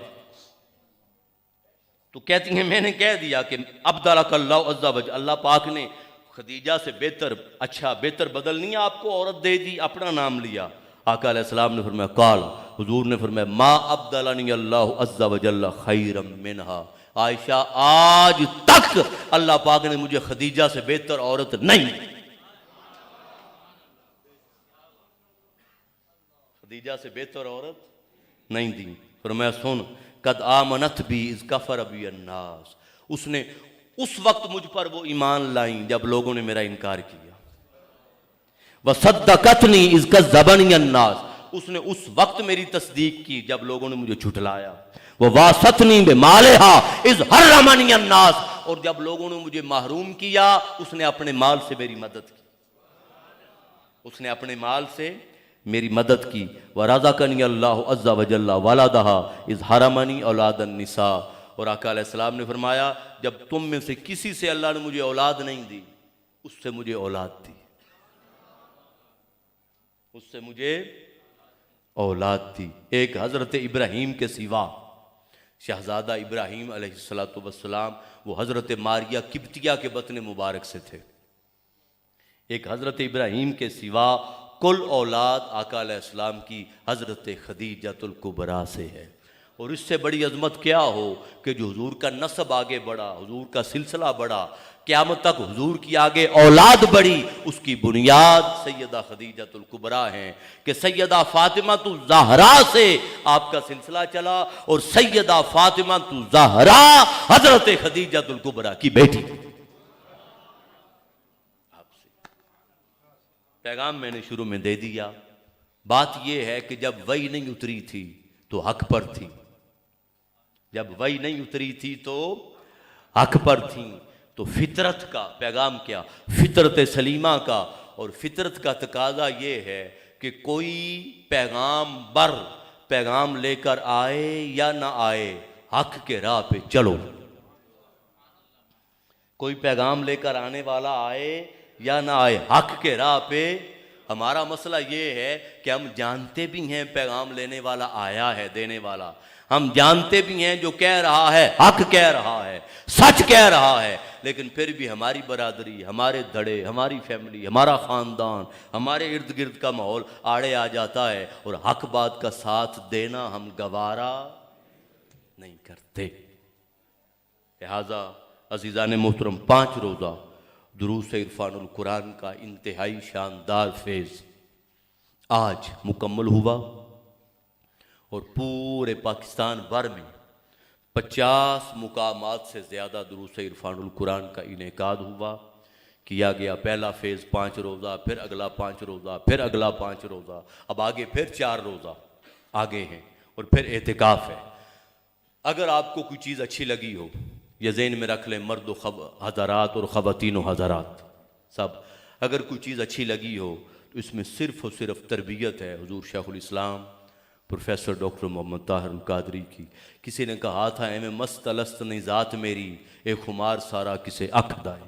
S4: तो कहती हैं मैंने कह दिया कि अब्दलकल्लाहु अज़्ज़ा वजल्ला, अल्लाह पाक ने खदीजा से बेहतर, अच्छा बेहतर बदल नहीं आपको औरत दे दी, अपना नाम लिया। आका अलैहिस्सलाम ने फरमाया काल, हुजूर ने फरमाया मा अब्दलनी अल्लाहु अज़्ज़ा वजल्ला खैरम मिन्हा, आयशा आज तक अल्लाह पाक ने मुझे खदीजा से बेहतर औरत नहीं, खदीजा से बेहतर औरत नहीं दी। फरमाया सुन कद आमनत भी इस कफर अबी अन्नास, उसने उस वक्त मुझ पर वो ईमान लाई जब लोगों ने मेरा इनकार किया। वह सद्दकतनी इसका ज़बनी अन्नास, उसने उस वक्त मेरी तस्दीक की जब लोगों ने मुझे झुठलाया। वह वासतनी बे मालेहा इस हर्रमनी अन्नास, और जब लोगों ने मुझे महरूम किया उसने अपने माल से मेरी मदद की, उसने अपने माल से मेरी मदद की। व रज़क़नी अल्लाहु अज़्ज़ा वजल्ला वलदहा इस हरमनी औलादन निसा, और आका अलैहिस्सलाम ने फरमाया जब तुम में से किसी से अल्लाह ने मुझे औलाद नहीं दी उससे मुझे औलाद दी, उससे मुझे औलाद दी। एक हज़रत इब्राहीम के सिवा, शहजादा इब्राहीम अलैहिस्सलातु वस्सलाम वो हज़रत मारिया किब्तिया के बतन मुबारक से थे। एक हज़रत इब्राहीम के सिवा कुल औलाद आका अलैहिस्सलाम की हज़रत खदीजतुल कुबरा से है। और इससे बड़ी अजमत क्या हो कि जो हुजूर का नस्ब आगे बढ़ा, हुजूर का सिलसिला बढ़ा, क़यामत तक हुजूर की आगे औलाद बढ़ी, उसकी बुनियाद सैयदा खदीजतुल कुबरा हैं कि सैयदा फातिमा तु ज़हरा से आपका सिलसिला चला, और सैयदा फातिमा तु ज़हरा हज़रत खदीजतुल कुबरा की बेटी। आपसे पैगाम मैंने शुरू में दे दिया। बात यह है कि जब वही नहीं उतरी थी तो हक पर थी, जब वही नहीं उतरी थी तो हक पर थी। तो फितरत का पैगाम क्या, फितरत सलीमा का, और फितरत का तकाजा ये है कि कोई पैगाम बर पैगाम लेकर आए या ना आए, हक के राह पे चलो। कोई पैगाम लेकर आने वाला आए या ना आए, हक के राह पे। हमारा मसला ये है कि हम जानते भी हैं पैगाम लेने वाला आया है, देने वाला। हम जानते भी हैं जो कह रहा है हक कह रहा है, सच कह रहा है, लेकिन फिर भी हमारी बरादरी, हमारे धड़े, हमारी फैमिली, हमारा ख़ानदान, हमारे इर्द गिर्द का माहौल आड़े आ जाता है और हक बात का साथ देना हम गवारा नहीं करते। लिहाजा अज़ीज़ान मोहतरम, 5 रोज़ा दुरूस इरफानुल कुरान का इंतहाई शानदार फेज़ आज मुकम्मल हुआ और पूरे पाकिस्तान भर में 50 मुकामात से ज़्यादा दुरूस इरफानुल कुरान का इनेकाद हुआ, किया गया। पहला फेज़ 5 रोज़ा, फिर अगला 5 रोज़ा, फिर अगला 5 रोज़ा, अब आगे फिर 4 रोज़ा आगे हैं और फिर एतिकाफ़ है। अगर आपको कोई चीज़ अच्छी लगी हो, ये ज़हन में रख लें, मर्द हज़रात और ख़वातीन हज़रात सब, अगर कोई चीज़ अच्छी लगी हो तो इसमें सिर्फ़ और सिर्फ तरबियत है हुज़ूर शेखुल इस्लाम प्रोफेसर डॉक्टर मोहम्मद ताहिर अल कादरी की। किसी ने कहा था, एवं मस्त अलस्त नहीं ज़ात मेरी, एक खुमार सारा किसे अख दाए,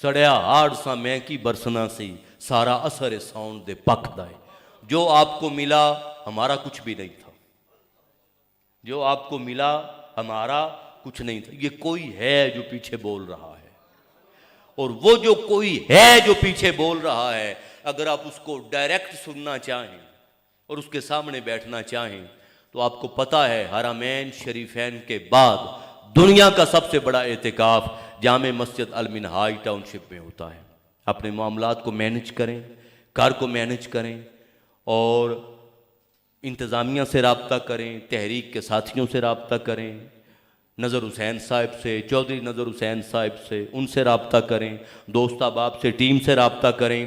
S4: सड़िया हाड़ सा मैं की बरसना सी, सारा असर साउंड दे पख दाए। जो आपको मिला हमारा कुछ भी नहीं था, जो आपको मिला हमारा कुछ नहीं था। ये कोई है जो पीछे बोल रहा है, और वो जो कोई है जो पीछे बोल रहा है, अगर आप उसको डायरेक्ट सुनना चाहें और उसके सामने बैठना चाहें तो आपको पता है हरमैन शरीफैन के बाद दुनिया का सबसे बड़ा एतिकाफ जामे मस्जिद अल मिनहाज टाउनशिप में होता है। अपने मामलात को मैनेज करें, घर को मैनेज करें और इंतज़ामिया से रब्ता करें, तहरीक के साथियों से रब्ता करें, नज़र हुसैन साहब से, चौधरी नज़र हुसैन साहब से, उनसे रब्ता करें, दोस्त अहबाब से, टीम से रब्ता करें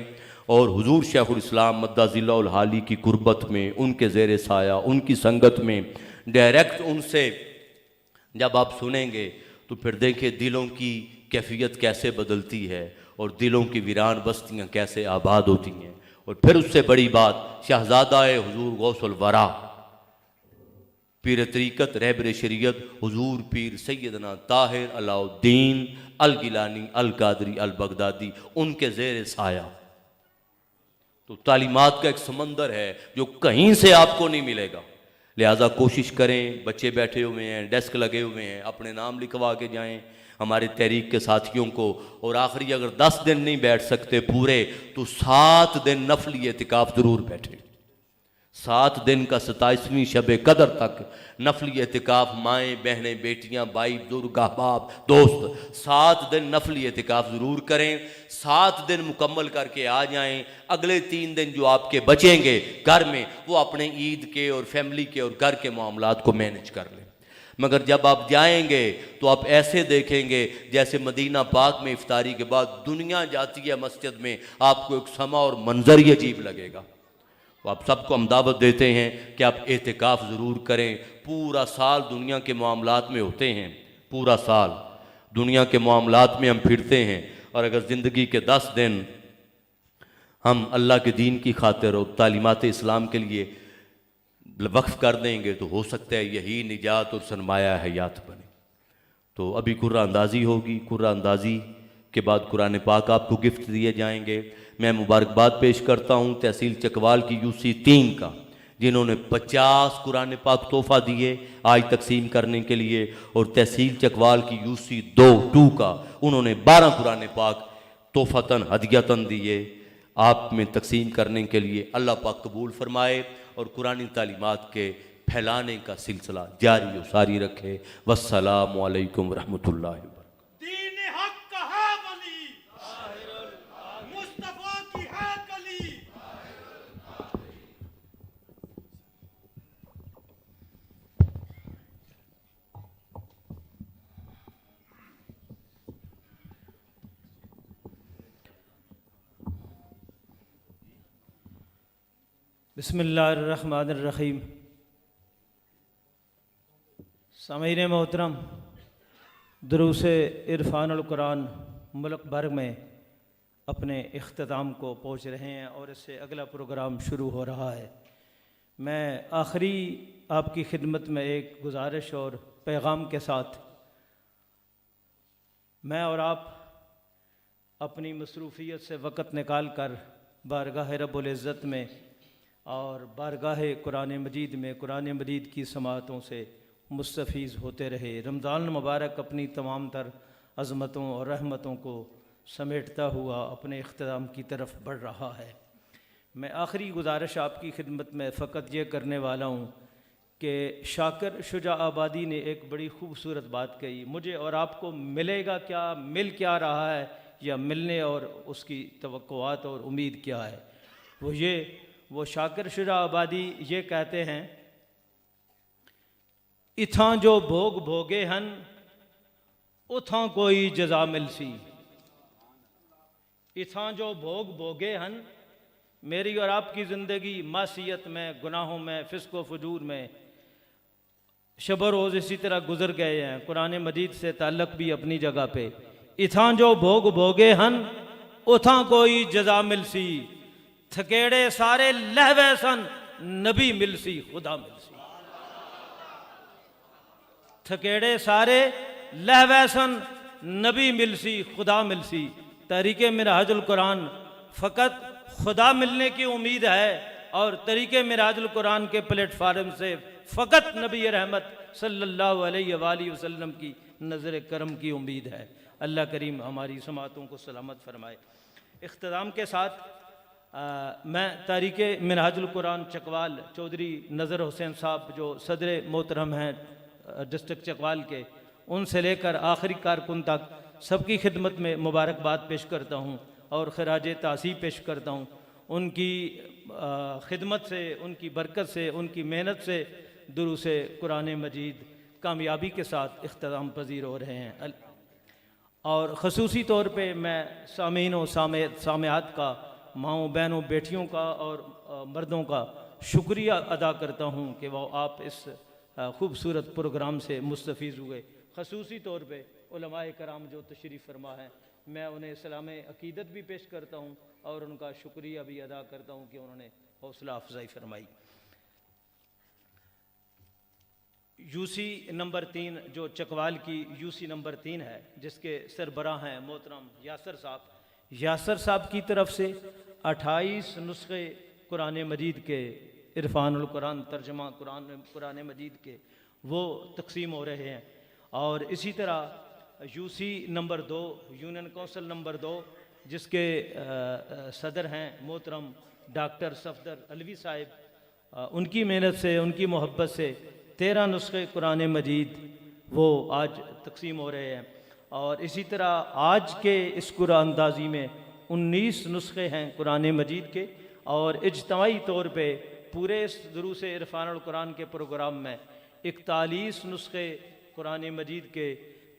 S4: और हुजूर शेखुल इस्लाम मद्दाज़िल्लाहुल हाली की कुर्बत में, उनके ज़ेर साया, उनकी संगत में डायरेक्ट उनसे जब आप सुनेंगे तो फिर देखें दिलों की कैफियत कैसे बदलती है और दिलों की वीरान बस्तियाँ कैसे आबाद होती हैं। और फिर उससे बड़ी बात, शहज़ादा-ए हुजूर गौसुल वरा, पीर तरीक़त रहबर शरीयत हुजूर पीर सैयदना ताहिर अलाउद्दीन अल गिलानी अल कादरी अल बगदादी, उनके ज़ेर साया। तो तालीमात का एक समंदर है जो कहीं से आपको नहीं मिलेगा। लिहाजा कोशिश करें, बच्चे बैठे हुए हैं, डेस्क लगे हुए हैं, अपने नाम लिखवा के जाएं हमारे तहरीक के साथियों को। और आखिरी अगर 10 दिन नहीं बैठ सकते पूरे तो 7 दिन नफली एतिकाफ ज़रूर बैठे। 7 दिन का 27वीं शब कदर तक नफली एतिकाफ, माएँ बहनें बेटियाँ भाई बुजुर्ग अहबाब दोस्त 7 दिन नफली एतिकाफ ज़रूर करें। 7 दिन मुकम्मल करके आ जाएं। अगले 3 दिन जो आपके बचेंगे घर में, वो अपने ईद के और फैमिली के और घर के मामलात को मैनेज कर लें। मगर जब आप जाएंगे तो आप ऐसे देखेंगे जैसे मदीना पाक में इफ्तारी के बाद दुनिया जाती है मस्जिद में, आपको एक समा और मंजर ही अजीब लगेगा। तो आप सबको हम दावत देते हैं कि आप एतिकाफ़ ज़रूर करें। पूरा साल दुनिया के मामलात में होते हैं, पूरा साल दुनिया के मामलात में हम फिरते हैं, और अगर ज़िंदगी के 10 दिन हम अल्लाह के दीन की खातिर और तालीमात इस्लाम के लिए वक्फ़ कर देंगे तो हो सकता है यही निजात और सरमाया हयात बने। तो अभी कुर्रा अंदाज़ी होगी, कुर्रा अंदाज़ी के बाद कुरान पाक आपको गिफ्ट दिए जाएंगे। मैं मुबारकबाद पेश करता हूँ तहसील चकवाल की यूसी 3 का, जिन्होंने 50 कुरान पाक तोहफ़ा दिए आज तकसीम करने के लिए, और तहसील चकवाल की यूसी 2 का उन्होंने 12 कुरान पाक तोहफ़तन हदियतन दिए आप में तकसीम करने के लिए। अल्लाह पाक कबूल फरमाए और कुरानी तालीमात के फैलाने का सिलसिला जारी और सारी रखे। वस्सलामु अलैकुम व रहमतुल्लाहि व बरकातहू।
S5: दीन हक का है वली, मुस्तफा की है कली।
S6: बिस्मिल्लाहिर्रहमानिर्रहीम। सामीन मोहतरम, दुरूस इरफानुल कुरान मुल्क भर में अपने इख्तिताम को पहुँच रहे हैं और इससे अगला प्रोग्राम शुरू हो रहा है। मैं आखिरी आपकी खिदमत में एक गुजारिश और पैगाम के साथ मैं और आप अपनी मसरूफ़ियत से वक़्त निकाल कर बारगाह रब्बुल इज़्ज़त में और बारगाह कुरान मजीद में कुरान मजीद की समाअतों से मुस्तफ़ीज़ होते रहे। रमज़ान मुबारक अपनी तमाम तर अज़मतों और रहमतों को समेटता हुआ अपने इख्तिताम की तरफ बढ़ रहा है। मैं आखिरी गुजारिश आपकी खिदमत में फ़कत ये करने वाला हूँ कि शाकिर शुजा आबादी ने एक बड़ी खूबसूरत बात कही। मुझे और आपको मिलेगा क्या, मिल क्या रहा है, या मिलने और उसकी तवक्कुआत और उम्मीद क्या है? वो शाकिर शुजा आबादी ये कहते हैं, इथां जो भोग भोगे हन उथां कोई जजा मिलसी। इथां जो भोग भोगे हन, मेरी और आपकी ज़िंदगी मासियत में, गुनाहों में, फ़िस्क़ व फ़ुजूर में शब रोज़ इसी तरह गुज़र गए हैं। कुरान मजीद से ताल्लुक़ भी अपनी जगह पे। इथां जो भोग भोगे हन उथां कोई जजा मिलसी। थकेड़े सारे लहवे सन नबी मिलसी खुदा मिलसी। थकेड़े सारे लहवे सन नबी मिलसी खुदा मिलसी। तहरीक मिनहाजुल कुरान फ़कत खुदा मिलने की उम्मीद है और तरीक़े मिराजुल कुरान के प्लेटफार्म से फ़कत नबी रहमत सल्लल्लाहु अलैहि वसल्लम की नज़र करम की उम्मीद है। अल्लाह करीम हमारी समातों को सलामत फरमाए। इख्तिताम के साथ मैं तरीक़े मिनहाजुल कुरान चकवाल चौधरी नज़र हुसैन साहब जो सदर मोहतरम हैं डिस्ट्रिक्ट चकवाल के, उनसे लेकर आखिरी कारकुन तक सबकी खिदमत में मुबारकबाद पेश करता हूँ और खराज तासीब पेश करता हूँ। उनकी खिदमत से, उनकी बरकत से, उनकी मेहनत से दुरूसे कुरान मजीद कामयाबी के साथ इख्तिताम पजीर हो रहे हैं। और ख़ुसूसी तौर पे मैं सामीन व सामयात का, माँओं बहनों बेटियों का और मर्दों का शुक्रिया अदा करता हूँ कि वो आप इस खूबसूरत प्रोग्राम से मुस्तफ़ीज़ हुए। ख़ुसूसी तौर पे उलमाए कराम जो तशरीफ़ फरमा है, मैं उन्हें सलाम अकीदत भी पेश करता हूँ और उनका शुक्रिया भी अदा करता हूँ कि उन्होंने हौसला अफजाई फरमाई। यूसी नंबर 3 जो चकवाल की यूसी नंबर 3 है, जिसके सरबराह हैं मोहतरम यासर साहब की तरफ से 28 नुस्खे कुरान मजीद के इरफानुल कुरान तर्जमा कुरान मजीद के वो तकसीम हो रहे हैं। और इसी तरह UC number 2 union council number 2 जिसके सदर हैं मोहतरम डॉक्टर सफदर अलवी साहिब, उनकी मेहनत से, उनकी मोहब्बत से 13 नुस्खे कुरान मजीद वो आज तकसीम हो रहे हैं। और इसी तरह आज के इस कुरान अंदाज़ी में 19 नुस्खे हैं कुरान मजीद के। और इज्तमाई तौर पे पूरे इस दुरूस इरफानुल कुरान के प्रोग्राम में 41 नुस्खे कुरान मजीद के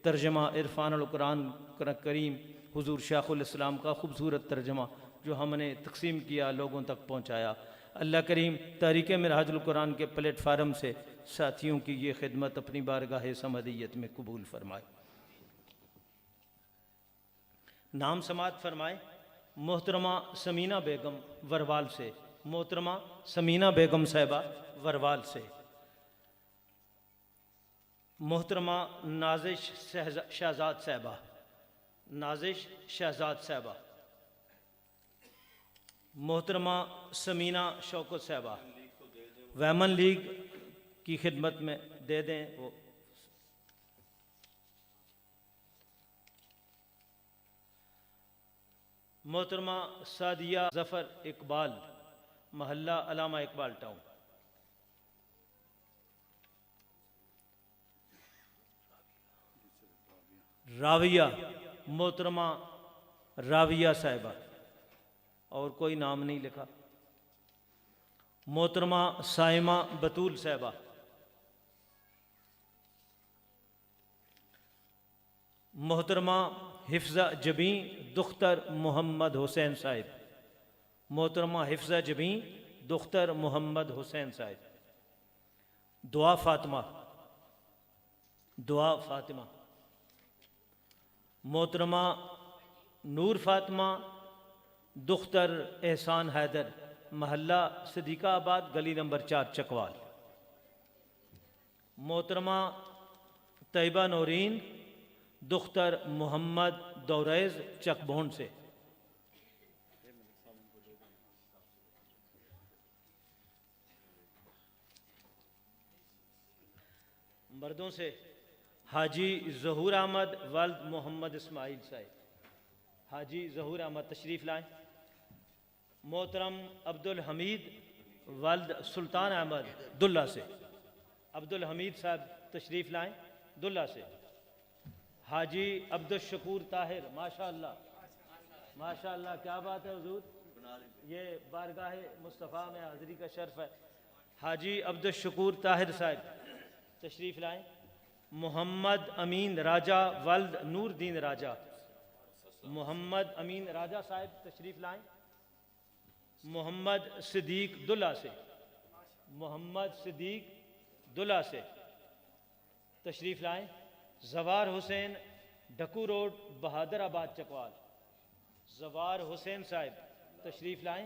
S6: तर्जमा इरफानुल कुरान करीम हुजूर शाखुल इस्लाम का खूबसूरत तर्जमा जो हमने तकसीम किया, लोगों तक पहुँचाया। अल्लाह करीम तहरीक मिनहाजुल कुरान के प्लेटफार्म से साथियों की ये खिदमत अपनी बारगाह समदियत में कबूल फरमाए। नाम समात फरमाए मोहतरमा समीना बेगम वरवाल से, मोहतरमा समीना बेगम साहिबा वरवाल से। मोहतरमा नाजिश शहजाद साहिबा, नाजिश शहजाद साहिबा। मोहतरमा समीना शौकत साहिबा वैमन लीग की खिदमत में दे दें वो। मोहतरमा सादिया ज़फ़र इकबाल, महल्ला अलामा इकबाल टाउन। राविया, मोहतरमा राविया साहिबा, और कोई नाम नहीं लिखा। मोहतरमा साइमा बतूल साहिबा। मोहतरमा हिफ्ज़ा जबी दुख्तर मोहम्मद हुसैन साहिब, मोहतरमा हिफ्ज़ा जबी दुख्तर मोहम्मद हुसैन साहिब। दुआ फातिमा, मोहतरमा नूर फातिमा दुख्तर एहसान हैदर, महल्ला सदीकाबाद, गली नंबर 4 चकवाल। मोहतरमा तैयबा नौरीन दुख्तर मोहम्मद दौरेज चकबोन से। मर्दों से हाजी ज़हूर अहमद वल्द मोहम्मद इस्माइल साहब। हाजी ज़हूर अहमद तशरीफ़ लाएँ। मोहतरम अब्दुल हमीद वल्द सुल्तान अहमद दुल्ला से। अब्दुल हमीद साहब तशरीफ़ लाएँ दुल्ला से। हाजी अब्दुल शकूर ताहिर, माशाअल्लाह माशाअल्लाह, क्या बात है हुजूर, ये बारगाह मुस्तफ़ा में हाज़िरी का शर्फ है। हाजी अब्दुल शकूर ताहिर साहब तशरीफ़ लाएँ। मोहम्मद अमीन राजा वल्द नूरदीन राजा। मोहम्मद अमीन राजा साहब तशरीफ़ लाएँ। मोहम्मद सिद्दीक दुल्ला से। मोहम्मद सिद्दीक दुल्ला से तशरीफ़ लाएँ। जवार हुसैन ढकू रोड बहादुराबाद चकवाल। जवार हुसैन साहब तशरीफ़ लाएँ।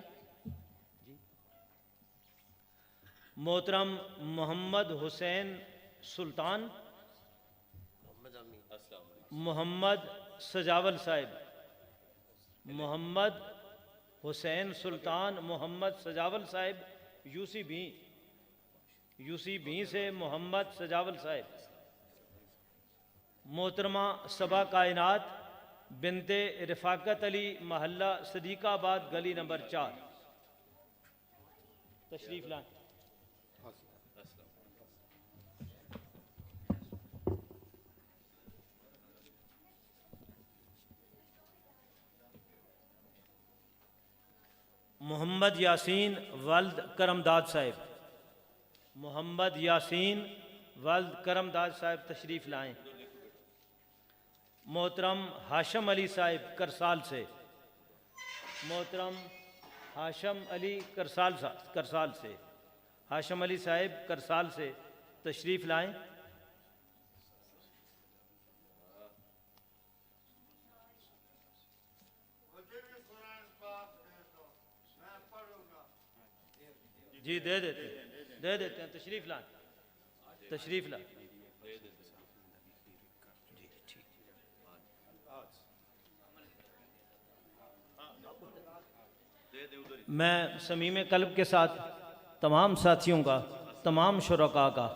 S6: मोहतरम मोहम्मद हुसैन सुल्तान। मोहम्मद सजावल साहब। मोहम्मद हुसैन सुल्तान मोहम्मद सजावल साहब यूसी भी से मोहम्मद सजावल साहब। मोहतरमा सबा कायनात बिनते रफ़ाकत अली महल्ला सदीकाबाद गली नंबर 4 तशरीफ़ लाएँ। मोहम्मद यासीन वल्द करमदाद साहब। मोहम्मद यासीन वल्द करमदाद साहब तशरीफ़ लाएँ। मोहतरम हाशम अली साहब करसाल से। मोहतरम हाशम अली करसाल से। हाशम अली साहब करसाल से तशरीफ़ लाएँ। जी दे देते हैं तशरीफ़ लाएँ। तशरीफ़ लाएँ। मैं समीम कल्ब के साथ तमाम साथियों का, तमाम शुरका का,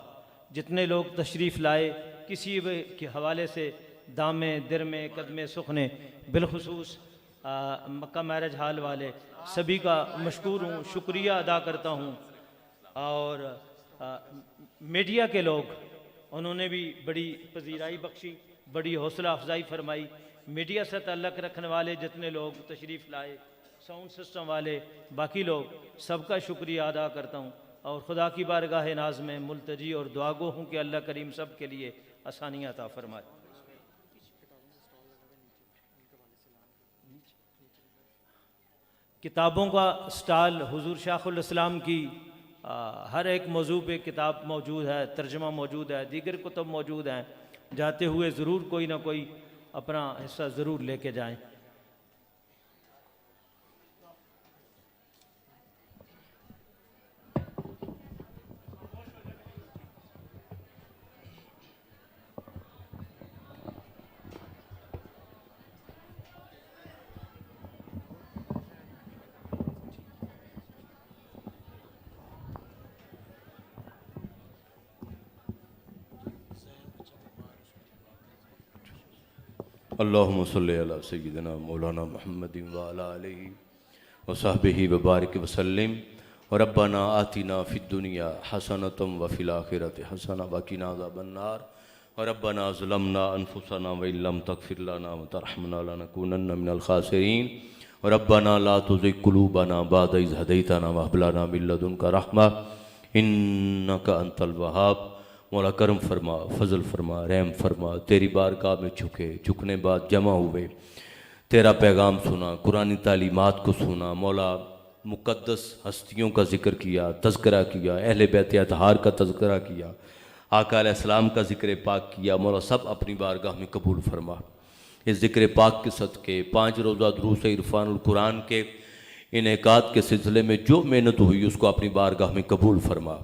S6: जितने लोग तशरीफ़ लाए किसी भी के हवाले से, दामे दिरमे कदमे सुखने, बिलखुसूस मक्का मैरिज हाल वाले सभी का मशकूर हूँ, शुक्रिया अदा करता हूँ। और मीडिया के लोग, उन्होंने भी बड़ी पजीराई बख्शी, बड़ी हौसला अफजाई फरमाई। मीडिया से ताल्लुक़ रखने वाले जितने लोग तशरीफ़ लाए, साउंड सिस्टम वाले, बाकी लोग, सबका शुक्रिया अदा करता हूँ। और खुदा की बारगाह नाज में मुल्तजी और दुआगो हूँ कि अल्लाह करीम सब के लिए आसानियाँ अता फरमाए। किताबों का स्टाल हुजूर शाखुल इस्लाम की हर एक मौजू पे किताब मौजूद है, तर्जमा मौजूद है, दीगर कुतुब मौजूद हैं। जाते हुए ज़रूर कोई ना कोई अपना हिस्सा ज़रूर लेके जाएं।
S4: अल्लाहुम्मा सल्लि अला सय्यिदिना मौलाना मुहम्मदिन व अला आलिहि व सहबिहि व बारिक व सल्लिम। व रब्बना आतिना फिद दुनिया हसनतम व फिल आखिरति हसना व क़िना अज़ाबन नार। व रब्बना ज़लमना अनफुसना व इल्लम तग़फिर लना व तरहमना लनकूनन्ना मिनल ख़ासिरीन। व रब्बना ला तुज़िग़ क़ुलूबना बअद इज़ हदैतना व हब लना मिन लदुनका रहमा इन्नका अंतल वहाब। मौला करम फरमा, फजल फरमा, रहम फरमा। तेरी बारगाह में झुकने बाद जमा हुए, तेरा पैगाम सुना, कुरानी तालीमात को सुना। मौला मुक़द्दस हस्तियों का ज़िक्र किया, तज़किरा किया, अहले बैत अतहार का तज़किरा किया, आका अलैहिस्सलाम का ज़िक्र पाक किया। मौला सब अपनी बारगाह में कबूल फरमा। इस ज़िक्र पाक के सदक़े 5 रोज़ा दुरूस इरफ़ानुल कुरान के इनेकात के सिलसिले में जो मेहनत हुई उसको अपनी बारगाह में कबूल फरमा।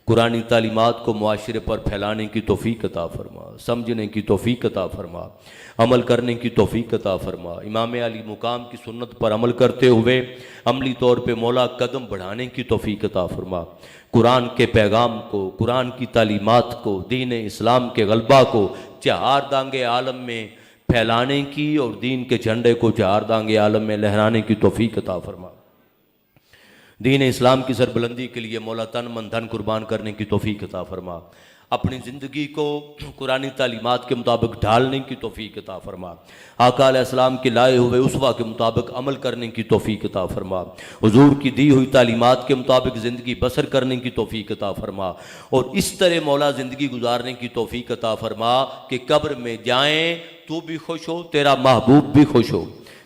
S4: कुरानी तालीमात को मुआशरे पर फैलाने की तौफीक अता फरमा, समझने की तौफीक अता फरमा, अमल करने की तौफीक अता फरमा। इमाम अली मुकाम की सुन्नत पर अमल करते हुए अमली तौर पे मौला कदम बढ़ाने की तौफीक अता फरमा। कुरान के पैगाम को, कुरान की तालीमात को, दीन इस्लाम के गलबा को चार दांगे आलम में फैलाने की और दीन के झंडे को चार दांगे आलम में लहराने की तौफीक अता फरमा। दीन इस्लाम की सरबुलंदी के लिए मौला तन मन धन कुर्बान करने की तौफीक अता फरमा। अपनी ज़िंदगी को कुरानी तालीमात के मुताबिक ढालने की तौफीक अता फरमा। आका अलैहिस्सलाम के लाए हुए उसवा के मुताबिक अमल करने की तौफीक अता फरमा। हुजूर की दी हुई तालीमात के मुताबिक ज़िंदगी बसर करने की तौफीक अता फरमा। और इस तरह मौला ज़िंदगी गुजारने की तौफीक अता फरमा कि कब्र में जाएँ तू भी खुश हो, तेरा महबूब भी खुश हो,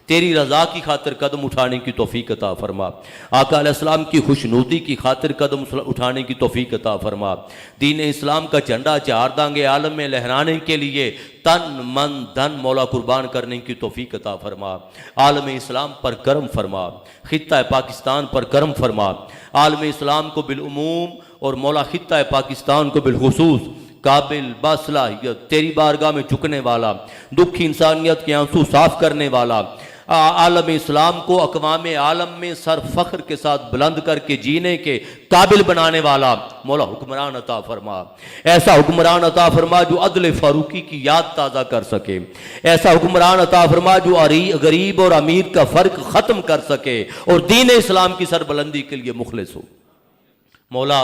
S4: तेरी रज़ा की खातिर कदम उठाने की तौफीक अता फरमा। आका अलैहिस्सलाम की खुशनुदी की खातिर कदम उठाने की तौफीक अता फरमा। दीन इस्लाम का झंडा चार दांगे आलम में लहराने के लिए तन मन धन मौला कुर्बान करने की तौफीक अता फरमा। आलम इस्लाम पर करम फरमा, खित्ता पाकिस्तान पर करम फरमा। आलम इस्लाम को बिलउमूम और मौला खित्ता पाकिस्तान को बिलखुसूस काबिल बासलाहियत तेरी बारगाह में झुकने वाला, दुखी इंसानियत के आंसू साफ करने वाला, आलम इस्लाम को अक़वाम आलम में सर फ़ख्र के साथ बुलंद करके जीने के काबिल बनाने वाला मौला हुक्मरान अता फरमा। ऐसा हुक्मरान अता फरमा जो अदल फ़ारूकी की याद ताज़ा कर सके। ऐसा हुक्मरान अता फरमा जो गरीब और अमीर का फ़र्क ख़त्म कर सके और दीन इस्लाम की सरबुलंदी के लिए मुखलिस हो। मौला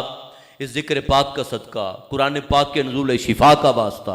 S4: इस ज़िक्र पाक का सदका, कुरान पाक के नुज़ूल शिफा का वास्ता,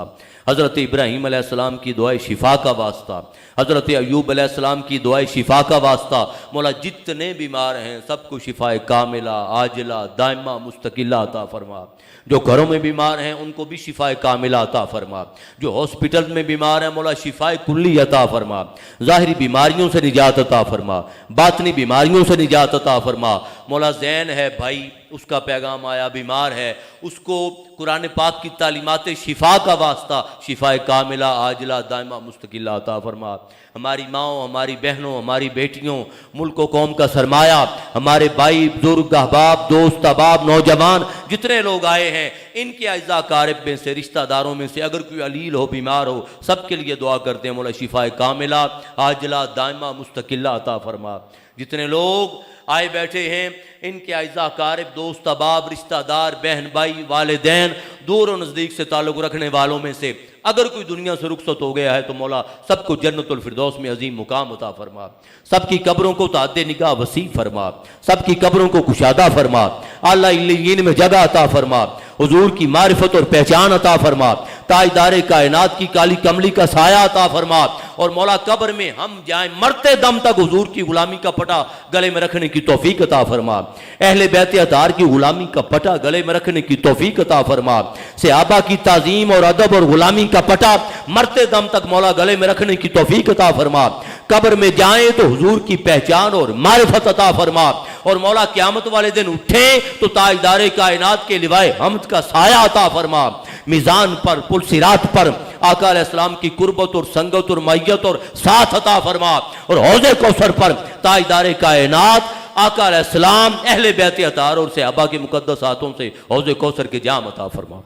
S4: हज़रत इब्राहीम अलैहिस्सलाम की दुआए शिफा का वास्ता, हज़रत अय्यूब अलैहिस्सलाम की दुआए शिफा का वास्ता, मौला जितने बीमार हैं सबको शिफाए कामिला आजिला दाइमा मुस्तकिला अता फरमा। जो घरों में बीमार हैं उनको भी शिफाए कामिला अता फरमा। जो हॉस्पिटल में बीमार हैं मौला शिफाए कुल्ली अता फरमा। ज़ाहिरी बीमारियों से निजात अता फरमा, बातनी बीमारियों से निजात अता फरमा। मौला ज़ैन है भाई, उसका पैगाम आया, बीमार है, उसको कुरान पाक की तालीमात शिफा का वास्ता शिफाए कामिला आजिला दाइमा मुस्तकिला अता फरमा। हमारी माओ, हमारी बहनों, हमारी बेटियों, मुल्क व कौम का सरमाया, हमारे भाई बुजुर्ग अहबाब दोस्त अहबाब नौजवान जितने लोग आए हैं, इनके अज़ा कारब में से, रिश्तेदारों में से अगर कोई अलील हो, बीमार हो, सबके लिए दुआ करते हैं मौला शिफाए कामिला आजिला दाइमा मुस्तकिला अता फरमा। जितने लोग आए बैठे हैं इनके अज़ा कारब दोस्त अहबाब रिश्तेदार बहन भाई वालिदैन दूर और नज़दीक से ताल्लुक़ रखने वालों में से अगर कोई दुनिया से रुखसत हो गया है तो मौला सबको जन्नतुल फिरदौस में अजीम मुकाम अता फरमा। सबकी कब्रों को तादे निगाह वसी फरमा, सबकी कब्रों को कुशादा फरमा, आला इल्लीयीन में जगह अता फरमा, हुजूर की मारिफत और पहचान अता फरमा, ताजदारे कायनात की काली कमली का साया अता फरमा। और मौला कब्र में हम जाएं मरते दम तक हुजूर की गुलामी का पटा गले में रखने की तौफीक अता फरमा। अहले बैत अतार की गुलामी का पटा गले में रखने की तौफीक अता फरमा। सहाबा की ताजीम और अदब और गुलामी का पटा मरते दम तक मौला गले में रखने की तौफीक अता फरमा। कब्र में जाएं तो हुजूर की पहचान और मारिफत अता फरमा। और मौला क़यामत वाले दिन उठे तो ताजदारे कायनात के लिवाए हमद का साया अता फरमा। मीज़ान पर पुल सिरात पर आका अलैहिस्सलाम की कुर्बत और संगत और मैयत और साथ अता फरमा। और हौज़े कौसर पर ताजदारे कायनात आका अलैहिस्सलाम अहले बैत अतार और सहाबा के मुकद्दस हाथों से हौज़े कौसर के जाम अता फरमा,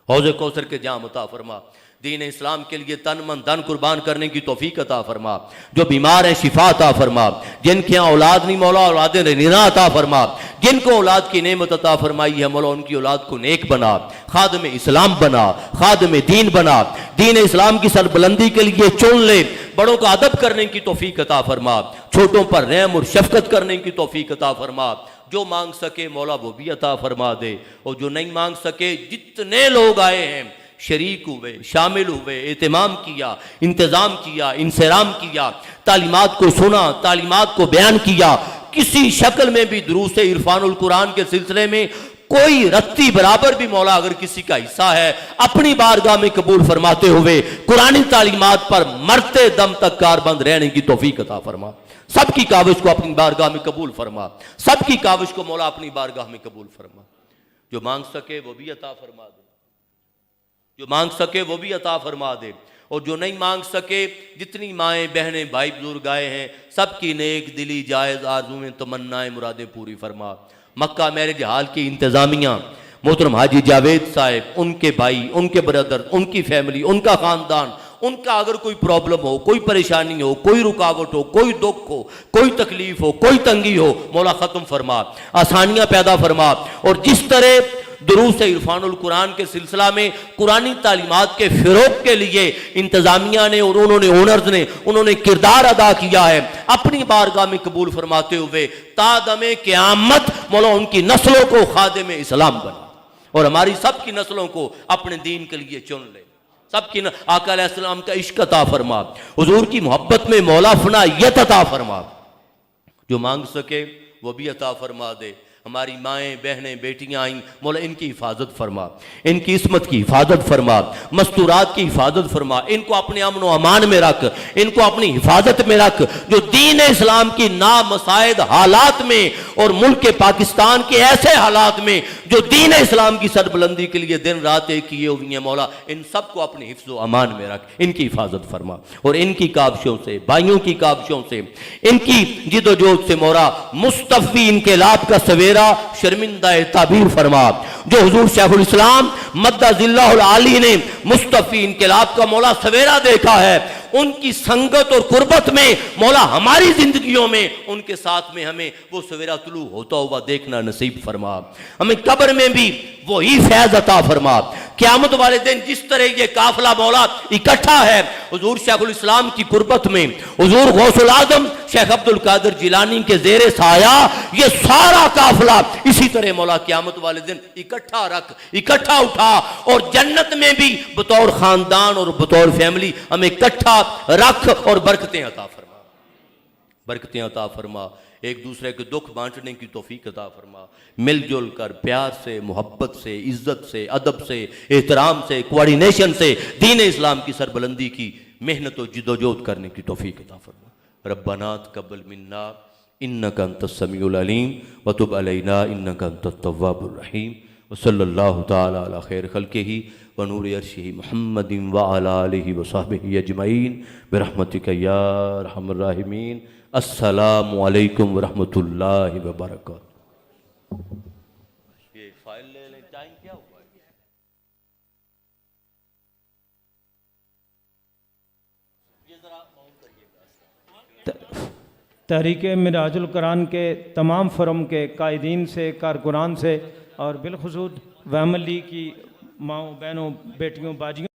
S4: हौज़े कौसर के जाम अता फरमा। दीन इस्लाम के लिए तन मन धन कुर्बान करने की तौफीक अता फरमा। जो बीमार है शिफा अता फरमा, जिनके यहाँ औलाद नहीं मौला औलाद रिना अता फरमा, जिनको औलाद की नेमत अता फरमाई है मौला उनकी औलाद को नेक बना, खादम इस्लाम बना, खादम दीन बना, दीन इस्लाम की सरबुलंदी के लिए चुन ले। बड़ों का अदब करने की तौफीक अता फरमा, छोटों पर रहम और शफकत करने की तौफीक अता फरमा। जो मांग सके मौला वो भी अता फरमा दे, और जो नहीं मांग सके जितने लोग आए हैं शरीक हुए, शामिल हुए, एहतमाम किया, इंतज़ाम किया, इंसराम किया, तालीमात को सुना, तालीमात को बयान किया, किसी शक्ल में भी दुरूस इरफानुल कुरान के सिलसिले में कोई रत्ती बराबर भी मौला अगर किसी का हिस्सा है अपनी बारगाह में कबूल फरमाते हुए कुरानी तालीमात पर मरते दम तक कारबंद रहने की तौफीक अता फरमा। सबकी काविश को अपनी बारगाह में कबूल फरमा, सबकी काविश को मौला अपनी बारगाह में कबूल फरमा। जो मांग सके वो भी अता फरमा दे, जो मांग सके वो भी अता फरमा दे, और जो नहीं मांग सके जितनी माएँ बहनें भाई बुजुर्ग आए हैं सबकी नेक दिली जायज़ आरज़ुएं तमन्नाएं मुरादें पूरी फरमा। मक्का मैरिज हाल की इंतज़ामिया, मोहतरम हाजी जावेद साहब, उनके भाई, उनके ब्रदर, उनकी फैमिली, उनका ख़ानदान, उनका अगर कोई प्रॉब्लम हो, कोई परेशानी हो, कोई रुकावट हो, कोई दुख हो, कोई तकलीफ हो, कोई तंगी हो, मौला ख़त्म फरमा, आसानियाँ पैदा फरमा। और जिस तरह दुरूस इरफानुल कुरान के सिलसिला में कुरानी तालीमात के फ़िरोग के लिए इंतज़ामिया ने और उन्होंने ओनर्स ने उन्होंने किरदार अदा किया है, अपनी बारगाह में कबूल फरमाते हुए तादमे क़यामत मौला उनकी नस्लों को खादिम इस्लाम बना और हमारी सब की नस्लों को अपने दीन के लिए चुन ले। सबकी आका अलैहिस्सलाम का इश्क अता फरमा, हुजूर की मोहब्बत में मौला फनायत अता फरमा, जो मांग सके वो भी अता फरमा दे। हमारी माएँ बहनें बेटियाँ आईं, मौला इनकी हिफाजत फरमा, इनकी इस्मत की हिफाजत फरमा, मस्तूरात की हिफाजत फरमा, इनको अपने अमन व अमान में रख, इनको अपनी हिफाजत में रख। जो दीन इस्लाम की नामसायद हालात में और मुल्क पाकिस्तान के ऐसे हालात में जो दीन इस्लाम की सरबुलंदी के लिए दिन रात एक किए हुए हैं, मौला इन सबको अपने हिफ्ज़ व अमान में रख, इनकी हिफाजत फरमा और इनकी काबशों से, भाइयों की काबशों से, इनकी जिदोजहद से मौला मुस्तफ़ी इनकलाब का सवेरा शर्मिंदा ताबीर फरमा। जो हुजूर शेखुल इस्लाम मद्दजिल्लाहुल आली ने मुस्तफ़ी इनकलाब का मौला सवेरा देखा है, उनकी संगत और कुर्बत में मौला हमारी जिंदगियों में उनके साथ में हमें वो सवेरा तुलू होता हुआ देखना नसीब फरमा। हमें कब्र में भी वही फैज़ अता फरमा। क़यामत वाले दिन जिस तरह ये काफिला मौला इकट्ठा है हुजूर शेखुल इस्लाम की कुर्बत में, हुजूर गौसुल आज़म शेख अब्दुल कादिर जिलानी के ज़ेरे साया, ये सारा काफिला इसी तरह मौला क़यामत वाले दिन इकट्ठा रख, इकट्ठा उठा और जन्नत में भी बतौर ख़ानदान और बतौर फैमिली हमें इकट्ठा रख और बरकतें अता फरमा, बरकतें अता फरमा। एक दूसरे के दुख बांटने की तौफीक अता फरमा, मिलजुल कर प्यार से, मोहब्बत से, इज्जत से, अदब से, एहतराम से, कोऑर्डिनेशन से दीन इस्लाम की सरबुलंदी की मेहनत और जिदोजहद करने की तौफीक अता फरमा। रब्बना तक़ब्बल मिन्ना इन्नका अंतस समीउल अलीम व तुब अलैना इन्नका अंतत तव्वाबुर रहीम व सल्लल्लाहु तआला अला खैर खल्क़िही व नूरि अर्शिही मुहम्मदिन व अला आलिहि व सहबिही अजमईन बिरहमतिका या अरहमर राहिमीन। अस्सलामु अलैकुम व रहमतुल्लाहि व बरकातुहू। ये फाइल ले लें, टाइम क्या हुआ है?
S6: तहरीक मिराजुल कुरान के तमाम फ़रम के कायदीन से, कारकुनान से और बिलखुसूस वहम लीग की माओ बहनों बेटियों बाजियों